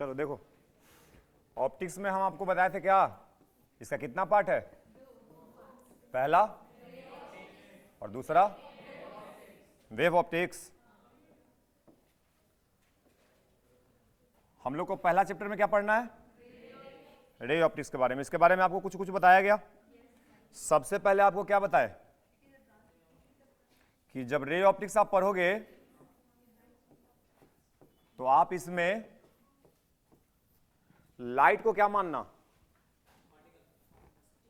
चलो देखो, ऑप्टिक्स में हम आपको बताए थे क्या, इसका कितना पार्ट है, पहला और दूसरा वेव ऑप्टिक्स। हम लोग को पहला चैप्टर में क्या पढ़ना है, रे ऑप्टिक्स के बारे में। इसके बारे में आपको कुछ कुछ बताया गया। सबसे पहले आपको क्या बताए कि जब रे ऑप्टिक्स आप पढ़ोगे तो आप इसमें लाइट को क्या मानना,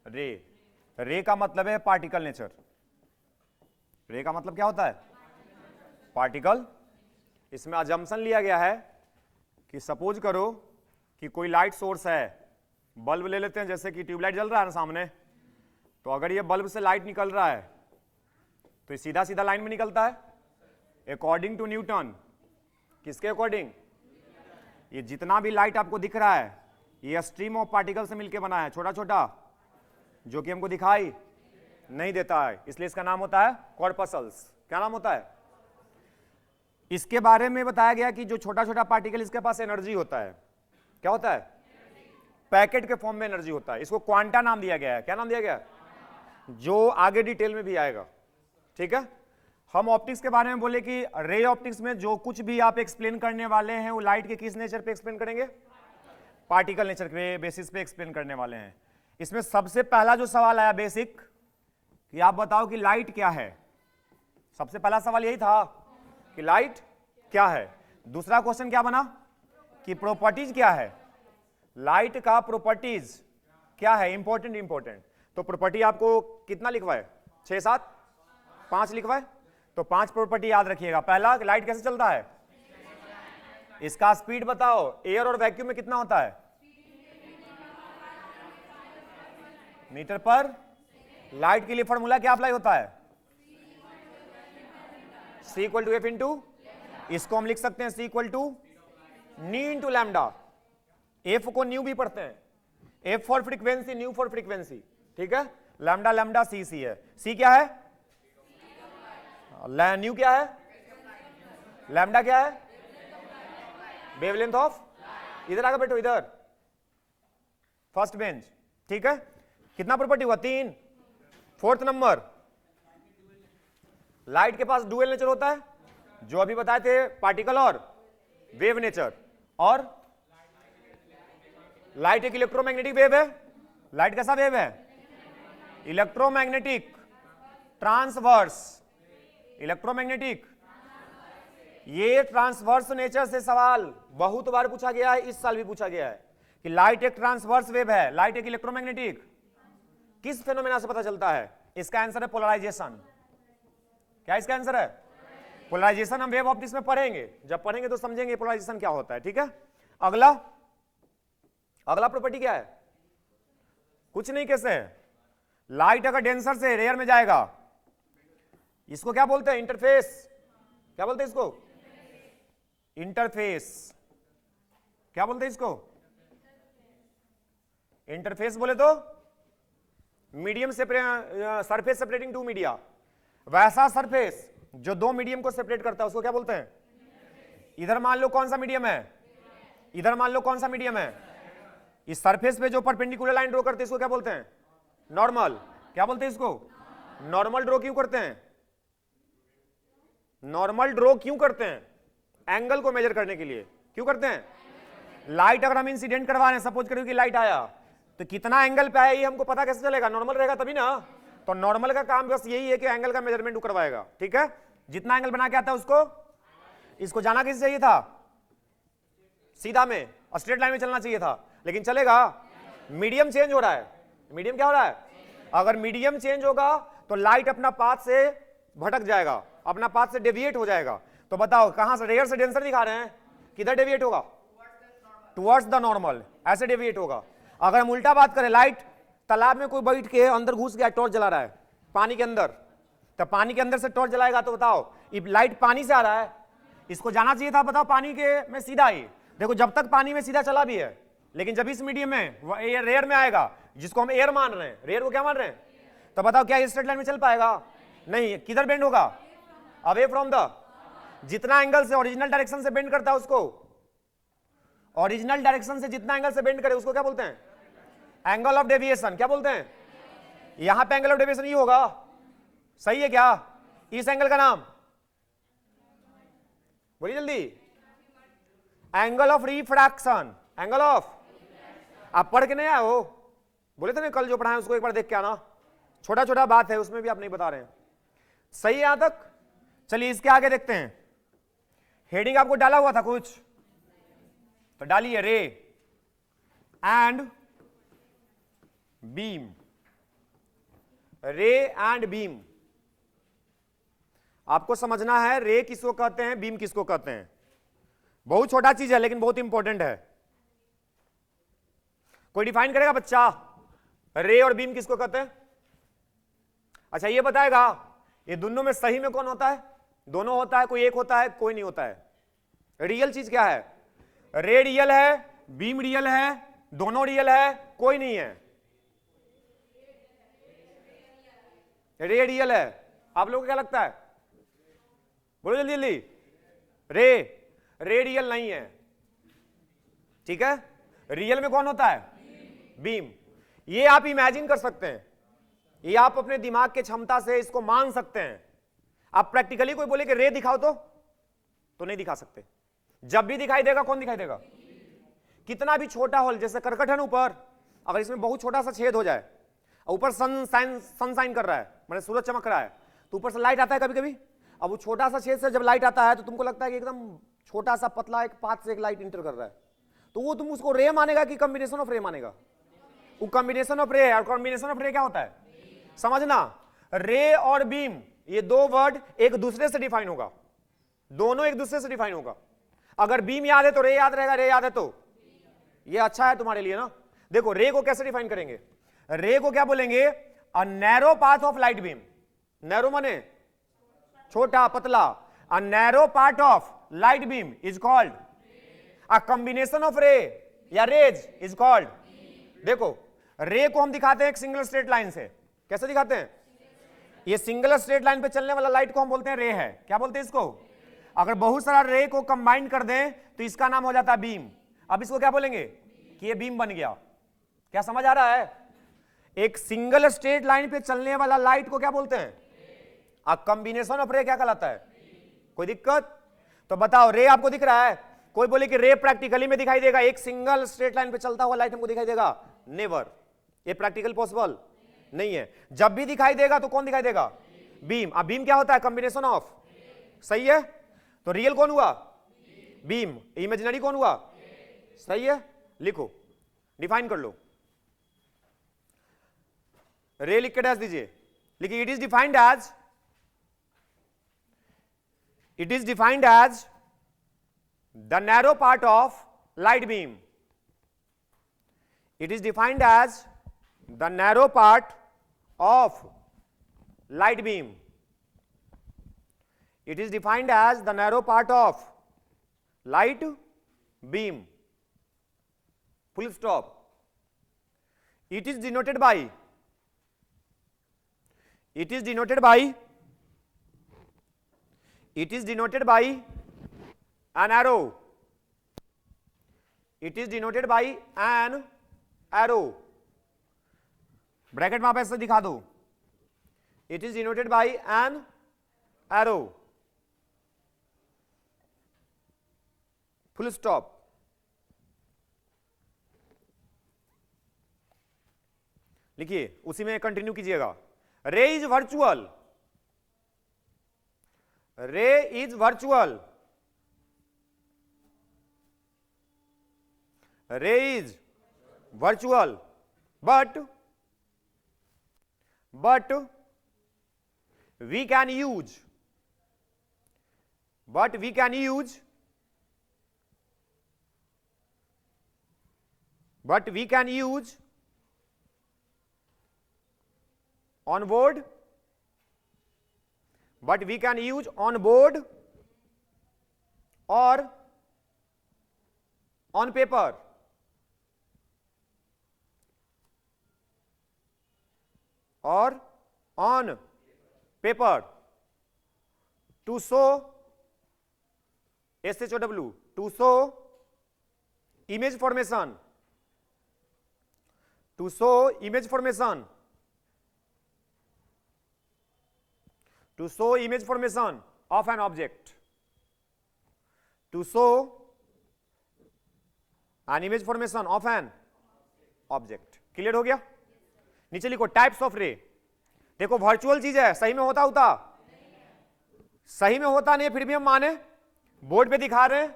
रे। रे का मतलब है पार्टिकल नेचर। रे का मतलब क्या होता है, पार्टिकल। इसमें अजम्पशन लिया गया है कि सपोज करो कि कोई लाइट सोर्स है, बल्ब ले लेते हैं, जैसे कि ट्यूबलाइट जल रहा है ना सामने, तो अगर ये बल्ब से लाइट निकल रहा है तो ये सीधा सीधा लाइन में निकलता है अकॉर्डिंग टू न्यूटन। किसके अकॉर्डिंग, ये जितना भी लाइट आपको दिख रहा है ये स्ट्रीम ऑफ पार्टिकल से मिलकर बना है, छोटा छोटा, जो कि हमको दिखाई नहीं देता है, इसलिए इसका नाम होता है कॉर्पसल्स। क्या नाम होता है। इसके बारे में बताया गया कि जो छोटा छोटा पार्टिकल, इसके पास एनर्जी होता है। क्या होता है, पैकेट के फॉर्म में एनर्जी होता है। इसको क्वांटा नाम दिया गया है। क्या नाम दिया गया है, जो आगे डिटेल में भी आएगा। ठीक है, हम ऑप्टिक्स के बारे में बोले कि रे ऑप्टिक्स में जो कुछ भी आप एक्सप्लेन करने वाले हैं वो लाइट के किस नेचर पे एक्सप्लेन करेंगे, पार्टिकल नेचर के बेसिस पे एक्सप्लेन करने वाले हैं। इसमें सबसे पहला जो सवाल आया बेसिक, कि आप बताओ कि लाइट क्या है। सबसे पहला सवाल यही था कि लाइट क्या है। दूसरा क्वेश्चन क्या बना कि प्रॉपर्टीज क्या है, लाइट का प्रॉपर्टीज क्या है, इंपॉर्टेंट। तो प्रॉपर्टी आपको कितना लिखवाए, 6 7 5 लिखवाए। तो 5 प्रॉपर्टी याद रखिएगा। पहला, लाइट कैसे चलता है, इसका स्पीड बताओ। एयर और वैक्यूम में कितना होता है, मीटर पर। लाइट के लिए फॉर्मूला क्या अप्लाई होता है, C equal to F into, इसको हम लिख सकते हैं C equal to new into lambda. F को न्यू भी पढ़ते हैं, F for frequency, new for frequency. ठीक है, लैम्डा लैम्डा सी है। सी क्या है, न्यू क्या है, लैम्डा क्या है, वेवलेंथ ऑफ। इधर आकर बैठो, इधर फर्स्ट बेंच। ठीक है, कितना प्रॉपर्टी हुआ, 3। फोर्थ नंबर, लाइट के पास डुअल नेचर होता है, जो अभी बताए थे, पार्टिकल और वेव नेचर। और लाइट एक इलेक्ट्रोमैग्नेटिक वेव है। लाइट कैसा वेव है, इलेक्ट्रोमैग्नेटिक ट्रांसवर्स। इलेक्ट्रोमैग्नेटिक, ये ट्रांसवर्स नेचर से सवाल बहुत बार पूछा गया है, इस साल भी पूछा गया है कि लाइट एक ट्रांसवर्स वेव है, लाइट एक इलेक्ट्रोमैग्नेटिक। किस फेनोमेना से पता चलता है, इसका आंसर है पोलराइजेशन। क्या इसका आंसर है, पोलराइजेशन। हम वेव ऑप्टिक्स में पढ़ेंगे, जब पढ़ेंगे तो समझेंगे पोलराइजेशन क्या होता है। ठीक है, अगला प्रॉपर्टी क्या है, कुछ नहीं, कैसे है, लाइट अगर डेंसर से रेयर में जाएगा, इसको क्या बोलते हैं, इंटरफेस। क्या बोलते हैं इसको, इंटरफेस। क्या बोलते हैं इसको, इंटरफेस। बोले तो medium surface separating two media. वैसा सरफेस जो दो मीडियम को सेपरेट करता है उसको क्या बोलते हैं, इधर मान लो कौन सा मीडियम है, इधर मान लो कौन सा मीडियम है। इस सरफेस पे जो परपेंडिकुलर लाइन ड्रॉ करते हैं इसको क्या बोलते हैं, नॉर्मल। क्या बोलते हैं इसको, नॉर्मल ड्रॉ क्यों करते हैं, नॉर्मल ड्रॉ क्यों करते हैं, एंगल को मेजर करने के लिए। क्यों करते हैं, लाइट अगर हम इंसिडेंट करवा रहे हैं, सपोज करो कि लाइट आया तो कितना एंगल पे आया ये हमको पता कैसे चलेगा, नॉर्मल रहेगा तभी ना। तो नॉर्मल का काम बस यही है कि एंगल का मेजरमेंट करवाएगा। ठीक है, जितना एंगल बना के आता है उसको, इसको जाना किसे चाहिए था, सीधा में, स्ट्रेट लाइन में चलना चाहिए था, लेकिन चलेगा। मीडियम चेंज हो रहा है, मीडियम क्या हो रहा है, अगर मीडियम चेंज होगा तो लाइट अपना पाथ से भटक जाएगा, अपना पाथ से डेविएट हो जाएगा। तो बताओ कहां से, रेयर से डेंसर दिखा रहे हैं, किधर डेविएट होगा, टुवर्ड्स द नॉर्मल, ऐसे डेविएट होगा। अगर हम उल्टा बात करें, लाइट तालाब में कोई बैठ के अंदर घुस गया, टॉर्च जला रहा है पानी के अंदर, तो पानी के अंदर से टॉर्च जलाएगा तो बताओ ये लाइट पानी से आ रहा है, इसको जाना चाहिए था बताओ पानी के में सीधा ही। देखो जब तक पानी में सीधा चला भी है, लेकिन जब इस मीडियम में रेयर में आएगा, जिसको हम एयर मान रहे हैं, रेयर को क्या मान रहे हैं, तो बताओ क्या स्ट्रेट लाइन में चल पाएगा, नहीं, किधर बेंड होगा, अवे फ्रॉम द, जितना एंगल से ओरिजिनल डायरेक्शन से बेंड करता है उसको, ओरिजिनल डायरेक्शन से जितना एंगल से बेंड करे उसको क्या बोलते हैं? Angle of deviation. क्या बोलते हैं? यहां पे एंगल ऑफ डेविएशन ये होगा, सही है क्या? इस एंगल का नाम बोलिए जल्दी। Angle of refraction. Angle of, आप पढ़ के नहीं आए हो? बोले थे ना कल जो पढ़ाए उसको एक बार देख के आना, छोटा छोटा बात है उसमें भी आप नहीं बता रहे हैं। सही है यहां तक? चलिए इसके आगे देखते हैं। हेडिंग आपको डाला हुआ था कुछ, तो डालिए रे एंड बीम। रे एंड बीम आपको समझना है। रे किसको कहते हैं, बीम किसको कहते हैं। बहुत छोटा चीज है लेकिन बहुत इंपॉर्टेंट है। कोई डिफाइन करेगा बच्चा, रे और बीम किसको कहते हैं? अच्छा ये बताएगा ये दोनों में सही में कौन होता है? दोनों होता है, कोई एक होता है, कोई नहीं होता है। रियल चीज क्या है? रे रियल है, बीम रियल है, दोनों रियल है, कोई नहीं है। रे रियल है। आप लोगों को क्या लगता है? बोलो जल्दी जल्दी। रे रियल नहीं है, ठीक है। रियल में कौन होता है? बीम। ये आप इमेजिन कर सकते हैं, ये आप अपने दिमाग के क्षमता से इसको मान सकते हैं। आप प्रैक्टिकली कोई बोले कि रे दिखाओ तो नहीं दिखा सकते। जब भी दिखाई देगा कौन दिखाई देगा? कितना भी छोटा होल, जैसे करकट है ना ऊपर, अगर इसमें बहुत छोटा सा छेद हो जाए, ऊपर सनशाइन कर रहा है, मैंने सूरज चमक रहा है, तो ऊपर से लाइट आता है कभी कभी। अब वो छोटा सा छेद से जब लाइट आता है तो तुमको लगता है कि एकदम छोटा सा पतला एक पाथ से एक लाइट इंटर कर रहा है, तो वो तुम उसको रे मानेगा कि कॉम्बिनेशन ऑफ रे मानेगा? वो कॉम्बिनेशन ऑफ रे है। और कॉम्बिनेशन ऑफ रे क्या होता है समझना। रे और बीम ये दो वर्ड एक दूसरे से डिफाइन होगा, दोनों एक दूसरे से डिफाइन होगा। अगर बीम याद है तो रे याद रहेगा, रे याद है तो ये अच्छा है तुम्हारे लिए ना। देखो रे को कैसे डिफाइन करेंगे? रे को क्या बोलेंगे? A narrow path of light beam. Narrow माने छोटा पतला। A narrow part of light beam is called a combination of रे या रेज इज कॉल्ड। देखो रे को हम दिखाते हैं एक सिंगल स्ट्रेट लाइन से। कैसे दिखाते हैं? ये सिंगल स्ट्रेट लाइन पे चलने वाला लाइट को हम बोलते हैं रे है। क्या बोलते हैं इसको? अगर बहुत सारा रे को कंबाइन कर दें तो इसका नाम हो जाता है बीम। अब इसको क्या बोलेंगे कि ये बीम बन गया। क्या समझ आ रहा है? एक सिंगल स्ट्रेट लाइन पे चलने वाला लाइट को क्या बोलते हैं? अ कॉम्बिनेशन ऑफ रे क्या कहलाता है? कोई दिक्कत? तो बताओ रे आपको दिख रहा है? कोई बोले कि रे प्रैक्टिकली में दिखाई देगा, एक सिंगल स्ट्रेट लाइन पे चलता हुआ लाइट हमको दिखाई देगा? नेवर। ये प्रैक्टिकल पॉसिबल नहीं है। जब भी दिखाई देगा तो कौन दिखाई देगा? बीम। अब बीम क्या होता है? Combination of. सही है। तो रियल कौन हुआ? बीम। इमेजिनरी कौन हुआ? सही है। लिखो, डिफाइन कर लो। रे लिख के डैश दीजिए। लिखिए it is defined as the narrow part of light beam. It is defined as the narrow part of light beam. It is defined as the narrow part of light beam. Full stop. It is denoted by an arrow. It is denoted by an arrow. Bracket में आप ऐसे दिखा दो। It is denoted by an arrow. Full stop. लिखिए, उसी में continue कीजिएगा। रे इज वर्चुअल। रे is virtual. ray is virtual but we can use on board or on paper. Or on paper to show SHOW, to show image formation, to show image formation, to show image formation of an object, to show an image formation of an object. Clear हो गया? नीचे लिखो types of रे. देखो virtual चीज है, सही में होता सही में होता नहीं, फिर भी हम माने, बोर्ड पे दिखा रहे हैं,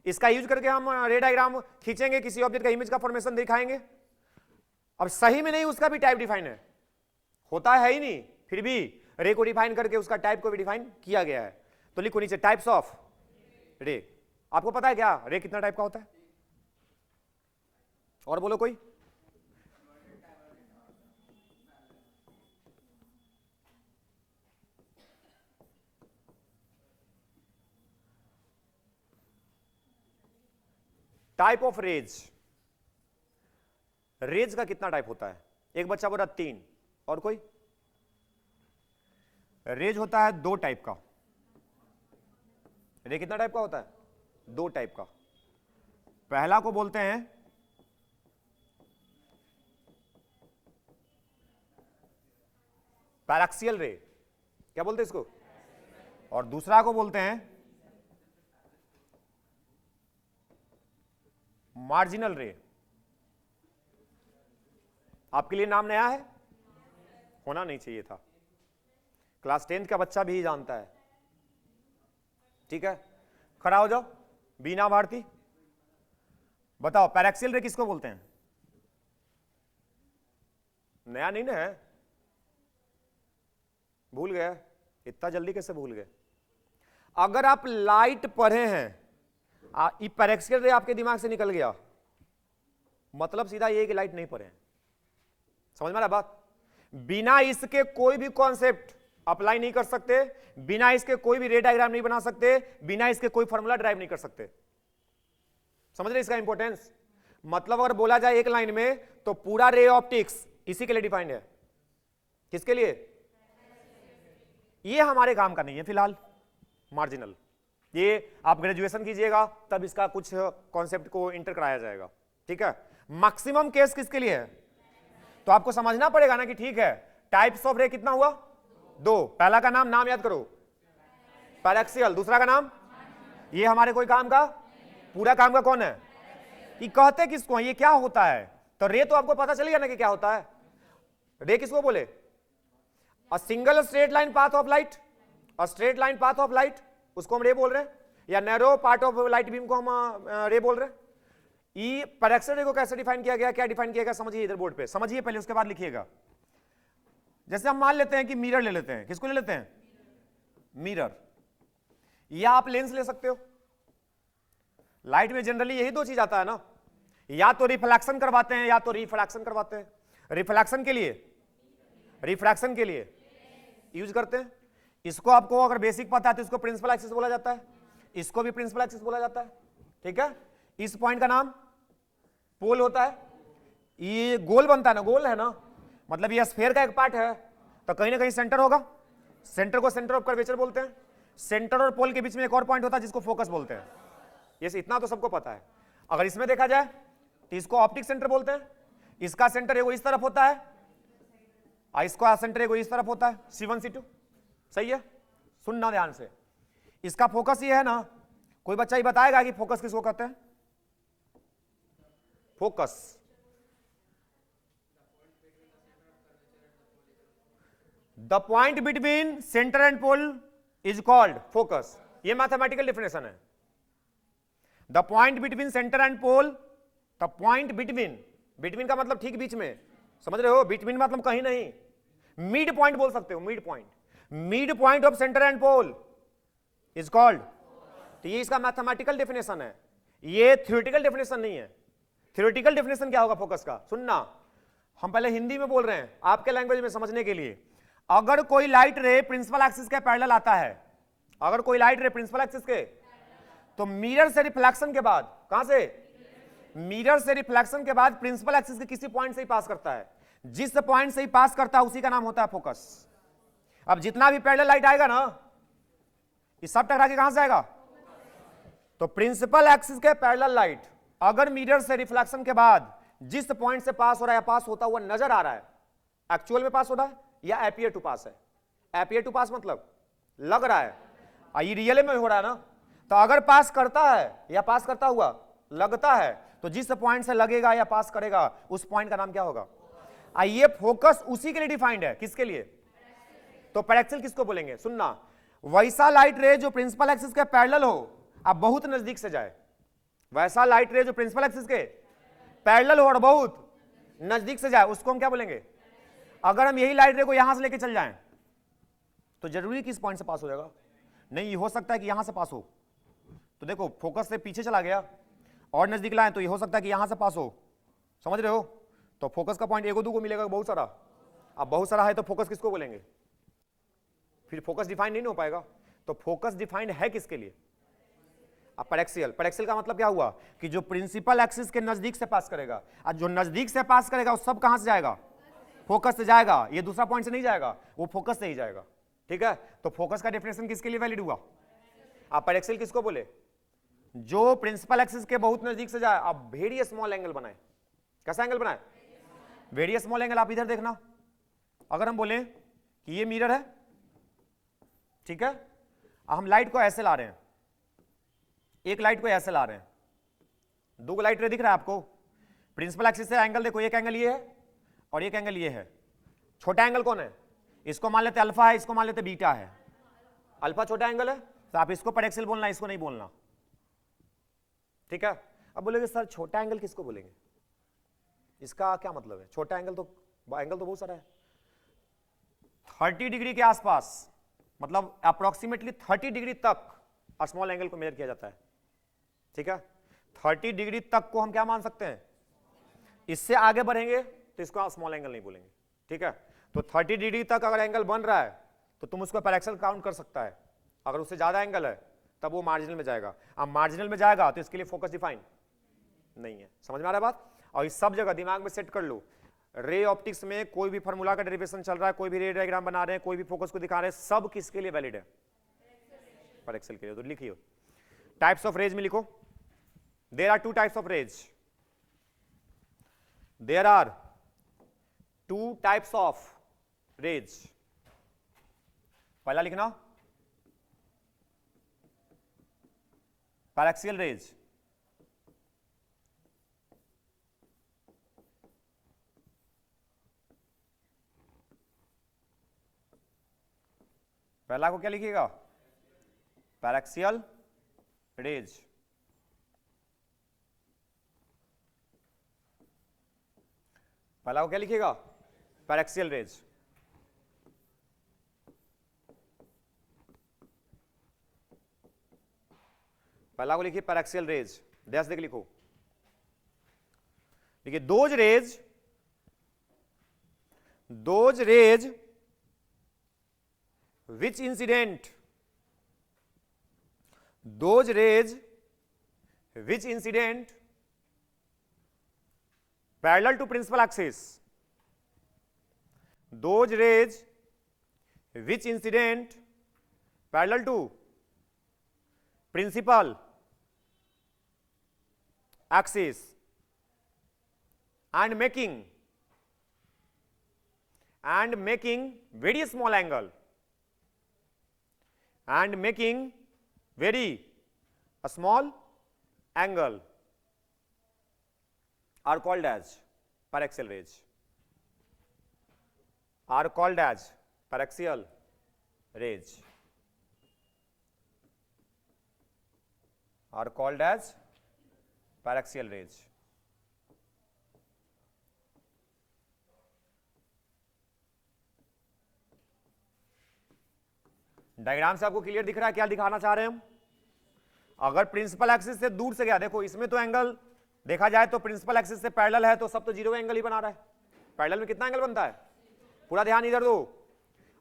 इसका यूज करके हम रे डायग्राम खींचेंगे, किसी ऑब्जेक्ट का इमेज का फॉर्मेशन दिखाएंगे. अब सही में नहीं उसका भी टाइप डिफाइन है, होता है ही नहीं, फिर भी रे को डिफाइन करके उसका टाइप को भी डिफाइन किया गया है. तो लिखो नीचे टाइप्स ऑफ रे. आपको पता है क्या रे कितना टाइप का होता है? और बोलो कोई. Type of raise. रेज का कितना टाइप होता है? एक बच्चा बोला 3. और कोई? रेज होता है 2 टाइप का. रे कितना टाइप का होता है? 2 टाइप का. पहला को बोलते हैं पैराक्सियल रे. क्या बोलते हैं इसको? और दूसरा को बोलते हैं मार्जिनल रे. आपके लिए नाम नया है, होना नहीं चाहिए था, क्लास 10th का बच्चा भी जानता है. ठीक है, खड़ा हो जाओ. बीना भारती, बताओ पैराक्सियल रे किसको बोलते हैं? नया नहीं ना है, भूल गए? इतना जल्दी कैसे भूल गए? अगर आप लाइट पढ़े हैं, पैराक्सियल रे आपके दिमाग से निकल गया, मतलब सीधा ये कि लाइट नहीं पढ़े हैं. समझ में आ रहा बात? बिना इसके कोई भी कॉन्सेप्ट अप्लाई नहीं कर सकते, बिना इसके कोई भी रे डायग्राम नहीं बना सकते, बिना इसके कोई फॉर्मूला ड्राइव नहीं कर सकते. समझ रहे इसका इंपॉर्टेंस? मतलब अगर बोला जाए एक लाइन में, तो पूरा रे ऑप्टिक्स इसी के लिए डिफाइंड है. किसके लिए? ये हमारे काम का नहीं है फिलहाल. मार्जिनल, ये आप ग्रेजुएशन कीजिएगा तब इसका कुछ कॉन्सेप्ट को इंटर कराया जाएगा. ठीक है, मैक्सिमम केस किसके लिए है? तो आपको समझना पड़ेगा ना कि ठीक है, टाइप्स ऑफ रे कितना हुआ? 2. पहला का नाम याद करो, पैराक्सियल. दूसरा का नाम, ये हमारे कोई काम का, पूरा काम का कौन है? कि कहते किसको? ये क्या होता है? तो रे तो आपको पता चलेगा ना कि क्या होता है. रे किसको बोले? A single straight line path of light. A straight line path of light, उसको हम रे बोल रहे हैं, या narrow part of light beam को हम रे बोल रहे हैं. ये पैराक्सियल रे को कैसे डिफाइन किया गया, क्या डिफाइन किया गया, समझिए इधर बोर्ड पे, समझिए पहले, उसके बाद लिखिएगा. जैसे हम मान लेते हैं कि मिरर ले लेते हैं. किसको ले लेते हैं? मिरर. या आप लेंस ले सकते हो. लाइट में जनरली यही 2 चीज आता है ना, या तो रिफ्लेक्शन करवाते हैं या तो रिफ्रैक्शन करवाते हैं. रिफ्लेक्शन के लिए यूज करते हैं. इसको आपको अगर बेसिक पता है तो इसको प्रिंसिपल एक्सिस बोला जाता है, इसको भी प्रिंसिपल एक्सिस बोला जाता है. ठीक है, इस पॉइंट का नाम पोल होता है. ये गोल बनता है ना, गोल है ना, मतलब ये स्फीयर का एक पार्ट है, तो कहीं ना कहीं सेंटर होगा. सेंटर को सेंटर ऑफ कर्वेचर बोलते हैं. सेंटर और पोल के बीच में एक और पॉइंट होता है जिसको फोकस बोलते हैं. ये इतना तो सबको पता है. अगर इसमें देखा जाए तो इसको ऑप्टिक सेंटर बोलते हैं. इसका सेंटर एगो इस तरफ होता है, इसका सेंटर एगो इस तरफ होता है, C1 C2. सही है, सुनना ध्यान से. इसका फोकस ये है ना, कोई बच्चा ही बताएगा कि फोकस किसको कहते हैं? Focus, the point between centre and pole is called focus. ये मैथमेटिकल डिफिनेशन है. The point between centre and pole, the point between का मतलब ठीक बीच में, समझ रहे हो? बिटवीन मतलब कहीं नहीं, मिड पॉइंट बोल सकते हो, mid point of centre and pole is called. तो ये इसका मैथमेटिकल डेफिनेशन है, ये थ्योरेटिकल डेफिनेशन नहीं है. थ्योरेटिकल डेफिनेशन क्या होगा फोकस का? सुनना, हम पहले हिंदी में बोल रहे हैं आपके लैंग्वेज में समझने के लिए. अगर कोई लाइट रे प्रिंसिपल एक्सिस के पैरेलल आता है, अगर कोई लाइट रे प्रिंसिपल एक्सिस के, तो मिरर से रिफ्लेक्शन के बाद, कहां से? मिरर से रिफ्लेक्शन के बाद प्रिंसिपल एक्सिस के किसी पॉइंट से ही पास करता है. जिस पॉइंट से ही पास करता है उसी का नाम होता है फोकस. अब जितना भी पैरेलल लाइट आएगा ना, ये सब टकरा के कहां से आएगा? तो प्रिंसिपल एक्सिस के पैरेलल लाइट अगर मिरर से रिफ्लेक्शन के बाद जिस पॉइंट से पास हो रहा है या पास होता हुआ नजर आ रहा है, एक्चुअल में पास हो रहा है या एपियर टू पास है? एपियर टू पास मतलब लग रहा है, ये रियल में हो रहा है ना। तो अगर पास करता है या पास करता हुआ लगता है, तो जिस पॉइंट से लगेगा या पास करेगा उस पॉइंट का नाम क्या होगा? ये फोकस उसी के लिए डिफाइंड है। किसके लिए? तो पैरेक्सियल किसको बोलेंगे? सुनना, वैसा लाइट रे जो प्रिंसिपल एक्सिस के पैरेलल हो, अब बहुत नजदीक से जाए, वैसा लाइट रे जो प्रिंसिपल एक्सिस के पैरेलल हो और बहुत नजदीक से जाए, उसको हम क्या बोलेंगे? अगर हम यही लाइट रे को यहां से लेके चल जाएं तो जरूरी किस पॉइंट से पास हो जाएगा? नहीं, हो सकता है कि यहां से पास हो। तो देखो फोकस से पीछे चला गया और नजदीक लाए, तो ये हो सकता है कि यहां से पास हो। समझ रहे हो? तो फोकस का पॉइंट एगो दो को मिलेगा, बहुत सारा। अब बहुत सारा है तो फोकस किसको बोलेंगे? फिर फोकस डिफाइन नहीं हो पाएगा। तो फोकस डिफाइंड है किसके लिए? अब पैरेक्सियल। पैरेक्सियल का मतलब क्या हुआ? कि जो प्रिंसिपल एक्सिस के नजदीक से पास करेगा, और जो नजदीक से पास करेगा वो सब कहां से जाएगा? फोकस से जाएगा। ये दूसरा पॉइंट से नहीं जाएगा, वो फोकस से ही जाएगा। ठीक है, तो फोकस का डेफिनेशन किसके लिए वैलिड हुआ? आप पैरेक्सियल किसको बोले? जो प्रिंसिपल एक्सिस के बहुत नजदीक से जाए। अब वेरी स्मॉल एंगल बनाए। कैसा एंगल बनाए? Very small angle. आप इधर देखना, अगर हम बोले कि ये मिरर है, ठीक है, हम लाइट को ऐसे ला रहे हैं, एक लाइट को ऐसे ला रहे हैं, दो लाइट रे दिख रहा है आपको? प्रिंसिपल एक्सिस से एंगल देखो, एक एंगल ये है और एक एंगल ये है। छोटा एंगल कौन है? इसको मान लेते अल्फा है, इसको मान लेते बीटा है। अल्फा छोटा एंगल है, तो आप इसको पैरेक्सियल बोलना, इसको नहीं बोलना। ठीक है, अब बोलेंगे सर छोटा एंगल किसको बोलेंगे? इसका क्या मतलब है? छोटा एंगल तो बहुत सारा है। 30 डिग्री के आसपास, मतलब अप्रोक्सीमेटली 30 डिग्री तक स्मॉल एंगल को मेजर किया जाता है। ठीक है, 30 डिग्री तक को हम क्या मान सकते हैं? इससे आगे बढ़ेंगे तो इसको स्मॉल एंगल नहीं बोलेंगे। ठीक है, तो 30 डिग्री तक अगर एंगल बन रहा है तो तुम उसको पैरेक्सियल काउंट कर सकता है। अगर उससे ज्यादा एंगल है तब वो मार्जिनल में जाएगा। अब मार्जिनल में जाएगा तो इसके लिए फोकस डिफाइन नहीं है। समझ में आ रहा है बात? और इस सब जगह दिमाग में सेट कर लो, रे ऑप्टिक्स में कोई भी फार्मूला का डेरिवेशन चल रहा है, कोई भी रे डायग्राम बना रहे हैं, कोई भी फोकस को दिखा रहे हैं, सब किसके लिए वैलिड है? पैरेक्सियल के लिए। तो लिखिए टाइप्स ऑफ रेज में लिखो, there are two types of rays. There are two types of rays. पहला लिखना पैरेक्सियल रेज, पहला को क्या लिखिएगा? Paraxial rays. पहला को क्या लिखिएगा? Paraxial rays. पहला को लिखिए पैरेक्सियल रेज, ध्यान से लिखो। देखिए those rays which incident parallel to principal axis, those rays which incident parallel to principal axis and making very small angle and making very small angle are called as paraxial rays, are called as paraxial rays, are called as paraxial rays. Diagram से आपको clear दिख रहा है क्या दिखाना चाह रहे हैं हम? अगर प्रिंसिपल एक्सिस से दूर से गया, देखो इसमें तो एंगल देखा जाए तो प्रिंसिपल एक्सिस से पैरेलल है, तो सब तो जीरो एंगल ही बना रहा है। पैरेलल में कितना एंगल बनता है? पूरा ध्यान इधर दो।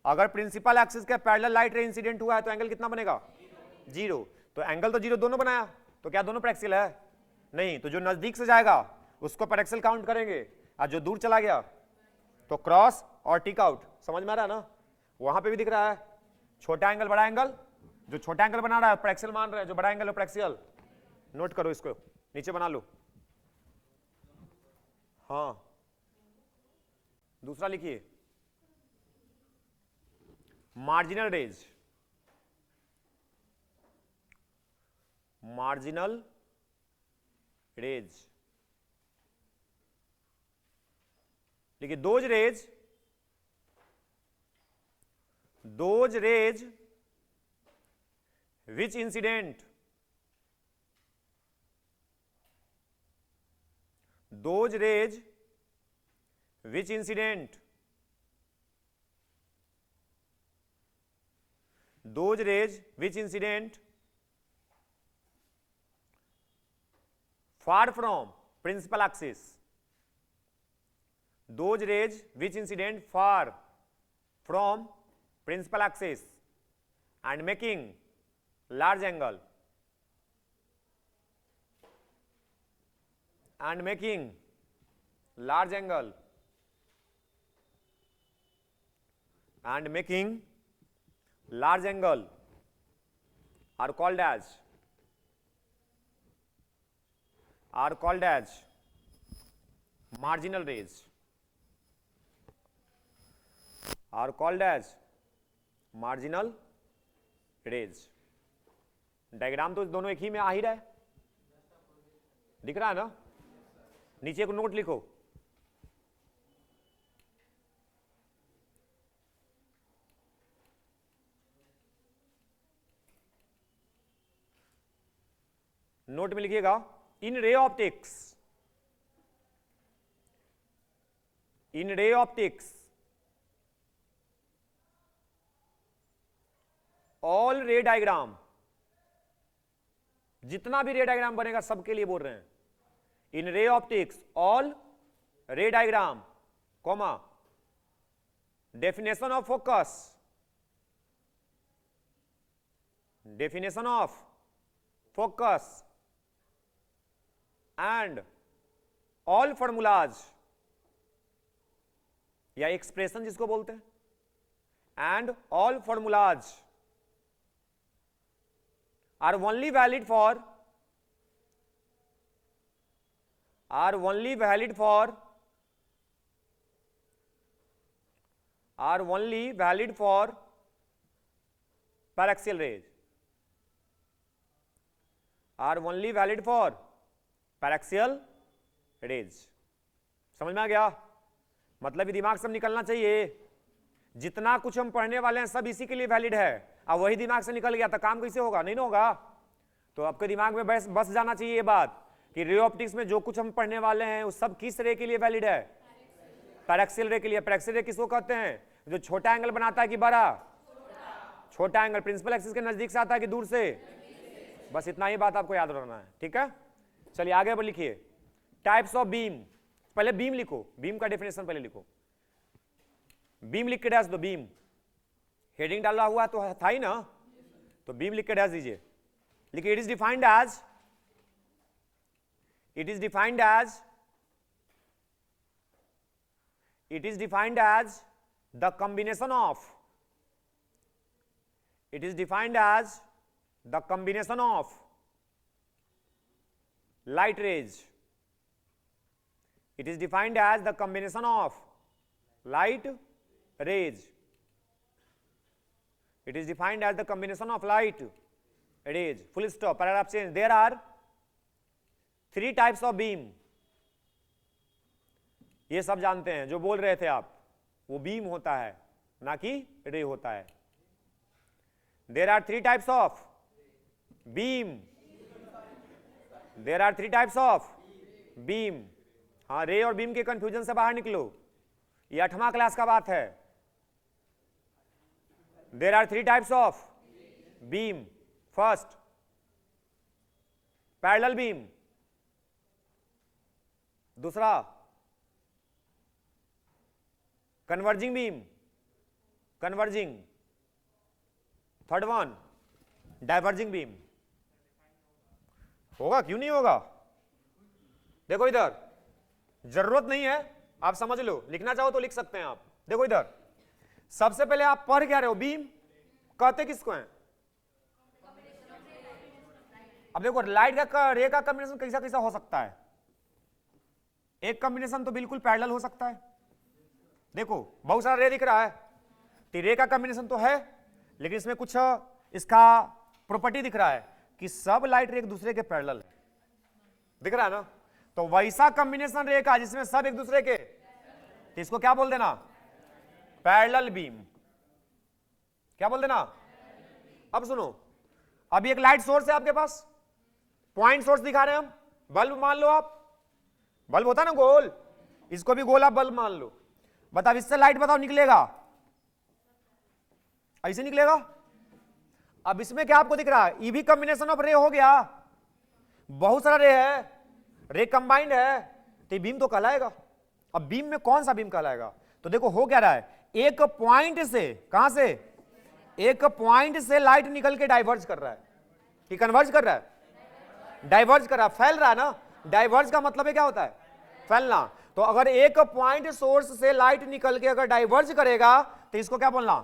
अगर प्रिंसिपल एक्सिस के पैरेलल लाइट रे इंसिडेंट हुआ है तो एंगल कितना बनेगा? जीरो। तो एंगल तो जीरो दोनों बनाया, तो क्या दोनों पैरेक्सियल है? नहीं। तो जो नजदीक से जाएगा उसको पैरेक्सियल काउंट करेंगे, और जो दूर चला गया तो क्रॉस और टिक आउट। समझ में आ रहा है ना? वहां पे भी दिख रहा है छोटा एंगल बड़ा एंगल, जो छोटा एंगल बना रहा है पैरेक्सियल मान रहे हैं, जो बड़ा एंगल है पैरेक्सियल। नोट करो इसको, नीचे बना लो। हाँ, दूसरा लिखिए, मार्जिनल रेज, मार्जिनल रेज लिखिए, those rays which incident, those rays which incident, those rays which incident far from principal axis, those rays which incident far from principal axis and making large angle and making large angle and making large angle are called as marginal rays, are called as marginal rays। Diagram तो दोनों एक ही में आ ही रहा है, दिख रहा है ना? नीचे एक नोट लिखो, नोट में लिखिएगा, इन ray optics all ray diagram, जितना भी रे डायग्राम बनेगा सबके लिए बोल रहे हैं, in ray optics all ray diagram, comma, definition of focus and all formulas या एक्सप्रेशन जिसको बोलते हैं, and all formulas are only valid for paraxial rays, are only valid for paraxial rays। समझ में आ गया? मतलब ये दिमाग से निकलना चाहिए, जितना कुछ हम पढ़ने वाले हैं सब इसी के लिए वैलिड है। अब वही दिमाग से निकल गया तो काम कैसे होगा? नहीं ना होगा। तो आपके दिमाग में बस जाना चाहिए ये बात कि रे ऑप्टिक्स में जो कुछ हम पढ़ने वाले हैं वो सब किस रे के लिए वैलिड है? पैरेक्सियल रे के लिए। पैरेक्सियल रे किसको कहते हैं? जो छोटा एंगल बनाता है कि बड़ा? छोटा एंगल प्रिंसिपल एक्सिस के नजदीक से आता है कि दूर से? बस इतना ही बात आपको याद रखना है, ठीक है। चलिए आगे बढ़ लिखिए, टाइप्स ऑफ बीम। पहले बीम लिखो, बीम का डेफिनेशन पहले लिखो। बीम लिख के डैश दो, बीम हेडिंग डाला हुआ तो था ही ना, तो बीम लिख के डैश दीजिए। लिखिए, it is defined as the combination of light rays। It is defined as the combination of light rays। It is defined as the combination of light rays। Full stop, paragraph change। There are 3 types of beam। ये सब जानते हैं, जो बोल रहे थे आप, वो बीम होता है ना कि रे होता है। There are 3 types of beam। There are 3 types of beam। हाँ, रे और बीम के कंफ्यूजन से बाहर निकलो, ये 8वां क्लास का बात है। There are 3 types of beam। First, parallel beam. दूसरा, converging beam, converging. Third one, diverging beam. होगा क्यों नहीं होगा? देखो इधर, जरूरत नहीं है, आप समझ लो, लिखना चाहो तो लिख सकते हैं आप। देखो इधर, सबसे पहले आप पढ़ क्या रहे हो? बीम कहते किसको हैं? अब देखो, लाइट का रे का कॉम्बिनेशन कैसा कैसा हो सकता है? एक कॉम्बिनेशन तो बिल्कुल पैरेलल हो सकता है। देखो बहुत सारा रे दिख रहा है, तो रे का कॉम्बिनेशन तो है, लेकिन इसमें कुछ इसका प्रॉपर्टी दिख रहा है कि सब लाइट रे एक दूसरे के पैरेलल है, दिख रहा है ना। तो वैसा कॉम्बिनेशन रे का जिसमें सब एक दूसरे के, तो इसको क्या बोल देना, पैरेलल बीम। क्या बोल देना। अब सुनो, अभी एक लाइट सोर्स है आपके पास, पॉइंट सोर्स दिखा रहे हैं हम, बल्ब मान लो आप, बल्ब होता ना गोल, इसको भी गोल आप बल्ब मान लो। बताओ इससे लाइट बताओ निकलेगा, ऐसे निकलेगा। अब इसमें क्या आपको दिख रहा है, ई भी कॉम्बिनेशन ऑफ रे हो गया, बहुत सारा रे है, रे कंबाइंड है, तो बीम तो कहलाएगा। अब बीम में कौन सा बीम कहलाएगा, तो देखो हो क्या रहा है, एक पॉइंट से, कहां से, एक पॉइंट से लाइट निकल के डाइवर्ज कर रहा है, कि कन्वर्ज कर रहा है, डाइवर्ज कर रहा है, फैल रहा है ना। डाइवर्ज का मतलब है क्या होता है, फैलना। तो अगर एक पॉइंट सोर्स से लाइट निकल के अगर डाइवर्ज करेगा तो इसको क्या बोलना,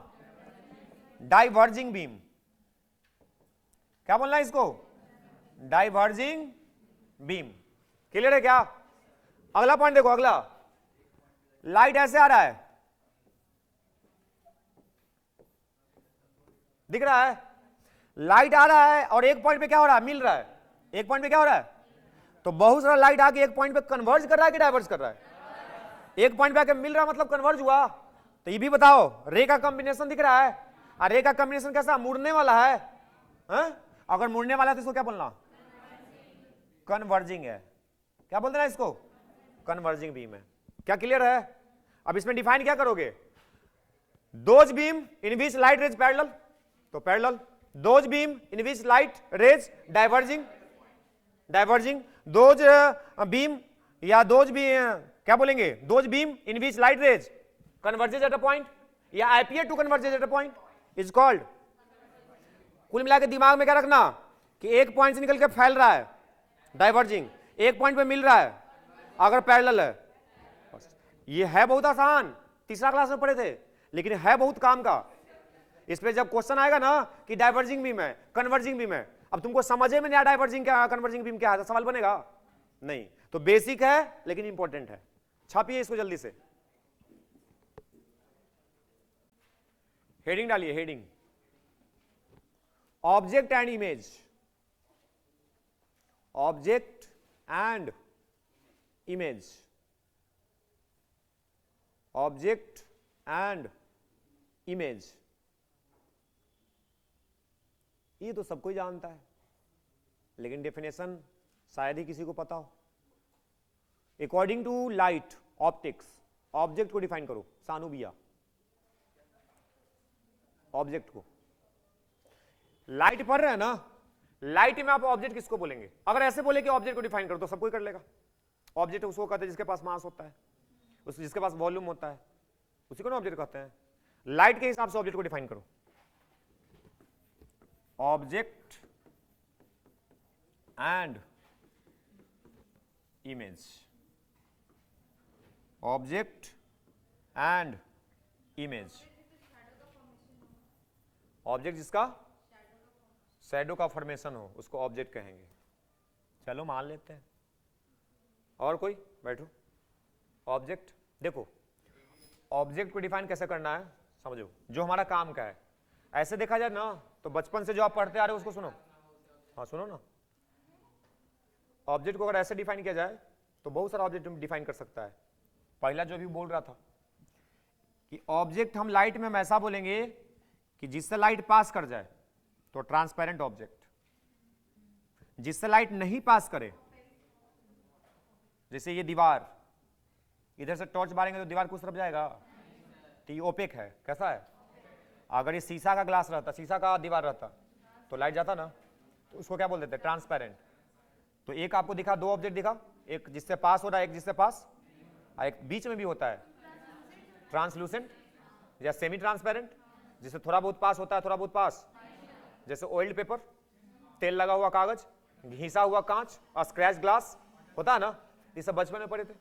डाइवर्जिंग बीम। क्या बोलना है इसको, डाइवर्जिंग बीम। क्लियर है क्या। अगला पॉइंट देखो, अगला लाइट ऐसे आ रहा है, दिख रहा है, लाइट आ रहा है और एक पॉइंट पे क्या हो रहा है, मिल रहा है, एक पॉइंट पे क्या हो रहा है, तो बहुत सारा लाइट आके एक पॉइंट पे कन्वर्ज कर रहा है कि डाइवर्ज कर रहा है, एक पॉइंट पे आके मिल रहा है मतलब कन्वर्ज हुआ। तो ये भी बताओ, रे का कॉम्बिनेशन दिख रहा है, और रे का कॉम्बिनेशन कैसा, मुड़ने वाला है, अगर मुड़ने वाला है तो इसको क्या बोलना, कन्वर्जिंग है। क्या बोलते हैं इसको, कन्वर्जिंग बीम है। क्या क्लियर है। अब इसमें डिफाइन क्या करोगे, those beam in which light rays parallel, तो parallel, those beam in which light rays diverging, diverging, those beam या दोज भी क्या बोलेंगे, those beam in which light rays converges at a point या आईपीए to converges at a point is called. कुल मिला के दिमाग में क्या रखना कि एक पॉइंट से निकल के फैल रहा है, डाइवर्जिंग, एक पॉइंट पे मिल रहा है अगर पैरेलल है। ये है बहुत आसान, तीसरा क्लास में पढ़े थे, लेकिन है बहुत काम का। इस पे जब क्वेश्चन आएगा ना कि डाइवर्जिंग बीम है, कन्वर्जिंग बीम है, अब तुमको समझे में नहीं आया डाइवर्जिंग क्या, कन्वर्जिंग बीम क्या है, तो सवाल बनेगा नहीं। तो बेसिक है लेकिन इंपॉर्टेंट है, छापिए इसको जल्दी से। हेडिंग डालिए, heading, object and image, object and image, object and image, ये तो सबको ही जानता है, लेकिन डेफिनेशन शायद ही किसी को पता हो। According to light optics, object को डिफाइन करो, सानू बिया, ऑब्जेक्ट को। लाइट पढ़ रहे हैं ना, लाइट में आप ऑब्जेक्ट किसको बोलेंगे, अगर ऐसे बोले कि ऑब्जेक्ट को डिफाइन करो तो सबको ही कर लेगा। ऑब्जेक्ट उसको कहते हैं जिसके पास मास होता है, उस जिसके पास वॉल्यूम होता है, उसी को ना ऑब्जेक्ट कहते हैं। लाइट के हिसाब से ऑब्जेक्ट को डिफाइन करो, object and image, object and image. Object जिसका शैडो का फॉर्मेशन हो उसको ऑब्जेक्ट कहेंगे। चलो मान लेते हैं। और कोई बैठो। ऑब्जेक्ट, देखो ऑब्जेक्ट को डिफाइन कैसे करना है समझो, जो हमारा काम का है। ऐसे देखा जाए ना तो बचपन से जो आप पढ़ते आ रहे हो उसको सुनो, हाँ सुनो ना। ऑब्जेक्ट को अगर ऐसे डिफाइन किया जाए तो बहुत सारा ऑब्जेक्ट डिफाइन कर सकता है। पहला जो भी बोल रहा था कि ऑब्जेक्ट हम लाइट में ऐसा बोलेंगे कि जिससे लाइट पास कर जाए तो ट्रांसपेरेंट ऑब्जेक्ट, जिससे लाइट नहीं पास करे, जैसे ये दीवार, इधर से टॉर्च मारेंगे तो दीवार कुछ तरफ जाएगा, तो ये ओपेक है, कैसा है। अगर ये शीशा का ग्लास रहता, शीशा का दीवार रहता तो लाइट जाता ना, तो उसको क्या बोल देते, ट्रांसपेरेंट। तो एक आपको दिखा, दो ऑब्जेक्ट दिखा, एक जिससे पास हो रहा है, एक जिससे पास, एक बीच में भी होता है ट्रांसलूसेंट या सेमी ट्रांसपेरेंट, जिससे थोड़ा बहुत पास होता है, थोड़ा बहुत पास, जैसे ऑयल्ड पेपर, तेल लगा हुआ कागज, घिसा हुआ कांच और स्क्रैच ग्लास होता है ना, ये सब बचपन में पढ़े थे।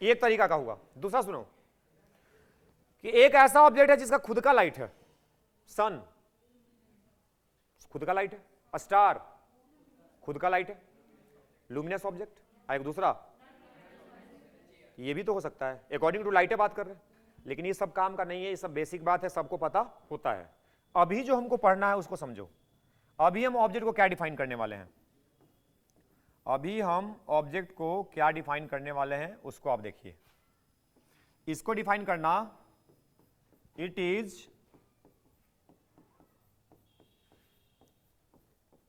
एक तरीका का हुआ। दूसरा सुनो कि एक ऐसा ऑब्जेक्ट है जिसका खुद का लाइट है, सन खुद का लाइट है, स्टार खुद का लाइट है, लुमिनस ऑब्जेक्ट। एक दूसरा ये भी तो हो सकता है, अकॉर्डिंग टू लाइटें बात कर रहे हैं, लेकिन ये सब काम का नहीं है, ये सब बेसिक बात है, सबको पता होता है। अभी जो हमको पढ़ना है उसको समझो। अभी हम ऑब्जेक्ट को क्या डिफाइन करने वाले हैं, अभी हम ऑब्जेक्ट को क्या डिफाइन करने वाले हैं उसको आप देखिए। इसको डिफाइन करना, it is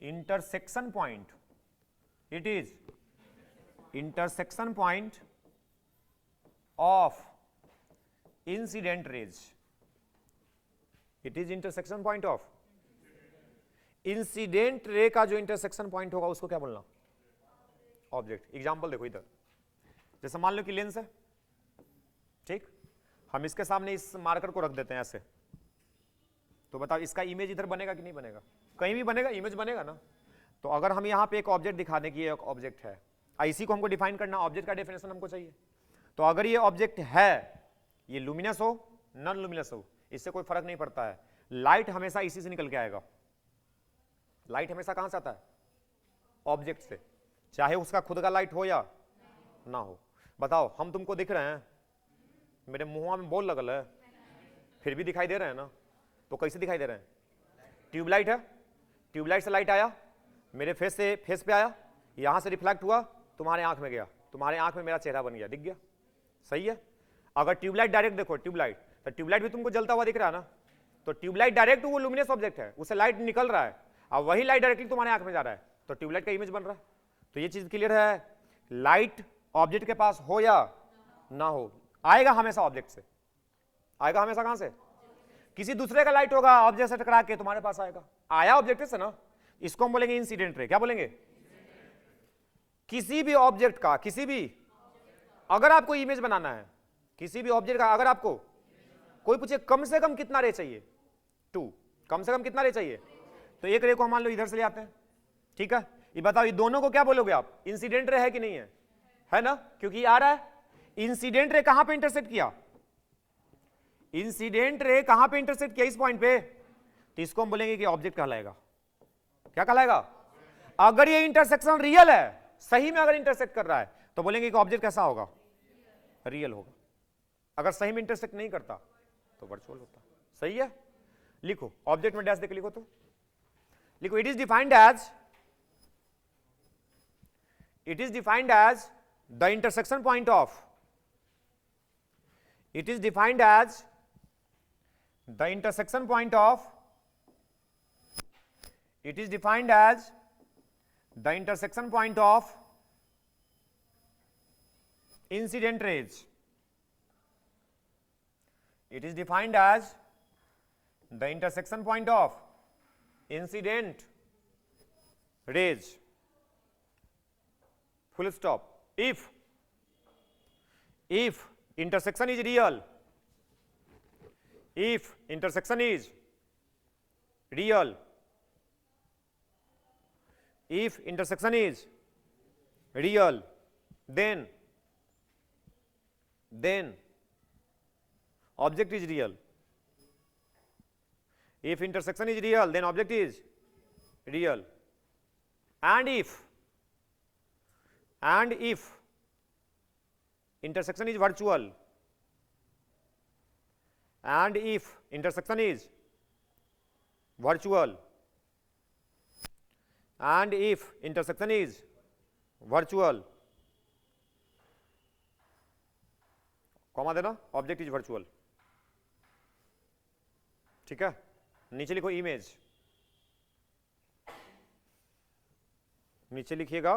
intersection point, it is intersection point of incident raise, it is intersection point of incident ray का जो इंटरसेक्शन पॉइंट होगा उसको क्या बोलना, ऑब्जेक्ट। एग्जांपल देखो इधर, जैसे मान लो कि लेंस है, ठीक, हम इसके सामने इस मार्कर को रख देते हैं ऐसे, तो बताओ इसका इमेज इधर बनेगा कि नहीं बनेगा, कहीं भी बनेगा, इमेज बनेगा ना। तो अगर हम यहां पे एक ऑब्जेक्ट दिखा दें कि ये एक ऑब्जेक्ट है, इसी को हमको डिफाइन करना, ऑब्जेक्ट का डेफिनेशन हमको चाहिए। तो अगर ये ऑब्जेक्ट है, ये लुमिनस हो नॉन लुमिनस हो, इससे कोई फर्क नहीं पड़ता है, लाइट हमेशा इसी से निकल के आएगा। लाइट हमेशा कहां से आता है, ऑब्जेक्ट से, चाहे उसका खुद का लाइट हो या ना हो। बताओ हम तुमको दिख रहे हैं, मेरे मुंह में बॉल लगल है, फिर भी दिखाई दे रहे हैं ना, तो कैसे दिखाई दे रहे हैं, ट्यूबलाइट है, ट्यूबलाइट से लाइट आया, मेरे फेस पे आया, यहां से रिफ्लेक्ट हुआ, तुम्हारे आंख में गया, तुम्हारे आंख में मेरा चेहरा बन गया, दिख गया, सही है। अगर ट्यूबलाइट डायरेक्ट देखो, ट्यूबलाइट, तो ट्यूबलाइट भी तुमको जलता हुआ दिख रहा है ना, तो ट्यूबलाइट डायरेक्ट वो लुमिनस ऑब्जेक्ट है, उससे लाइट निकल रहा है, अब वही लाइट डायरेक्टली तुम्हारे आंख में जा रहा है, तो ट्यूबलाइट का इमेज बन रहा है। तो ये चीज क्लियर है, लाइट ऑब्जेक्ट के पास हो या ना हो, आएगा हमेशा ऑब्जेक्ट से, आएगा हमेशा कहां से, किसी दूसरे का लाइट होगा ऑब्जेक्ट से टकरा के तुम्हारे पास आएगा, आया ऑब्जेक्ट से ना, इसको हम बोलेंगे इंसिडेंट रे। क्या बोलेंगे, किसी भी ऑब्जेक्ट का, किसी भी, अगर आपको इमेज बनाना है किसी भी ऑब्जेक्ट का, अगर आपको कोई पूछे कम से कम कितना रे चाहिए, 2, कम से कम कितना रे चाहिए, तो एक रे को मान लो इधर से ले आते हैं, ठीक है। ये बताओ ये दोनों को क्या बोलोगे आप, इंसिडेंट रे है कि नहीं है ना, क्योंकि ये आ रहा है। इंसिडेंट रे कहां पे इंटरसेक्ट किया, इंसिडेंट रे कहां पे इंटरसेक्ट किया, इस पॉइंट पे, तो इसको हम बोलेंगे कि ऑब्जेक्ट कहलाएगा। क्या कहलाएगा, अगर ये इंटरसेक्शन रियल है, सही में अगर इंटरसेक्ट कर रहा है, तो बोलेंगे कि ऑब्जेक्ट कैसा होगा, रियल होगा। अगर सही में इंटरसेक्ट नहीं करता तो वर्चुअल होता, सही है। लिखो ऑब्जेक्ट में डैश देके लिखो, तो लिखो it is defined as, it is defined as the intersection point of, it is defined as the intersection point of, it is defined as the intersection point of incident rays, it is defined as the intersection point of incident rays, full stop. If intersection is real, if intersection is real, if intersection is real, then object is real. If intersection is real, then object is real. And if intersection is virtual, and if intersection is virtual, and if intersection is virtual, comma देना, object is virtual, ठीक है। नीचे लिखो image, नीचे लिखिएगा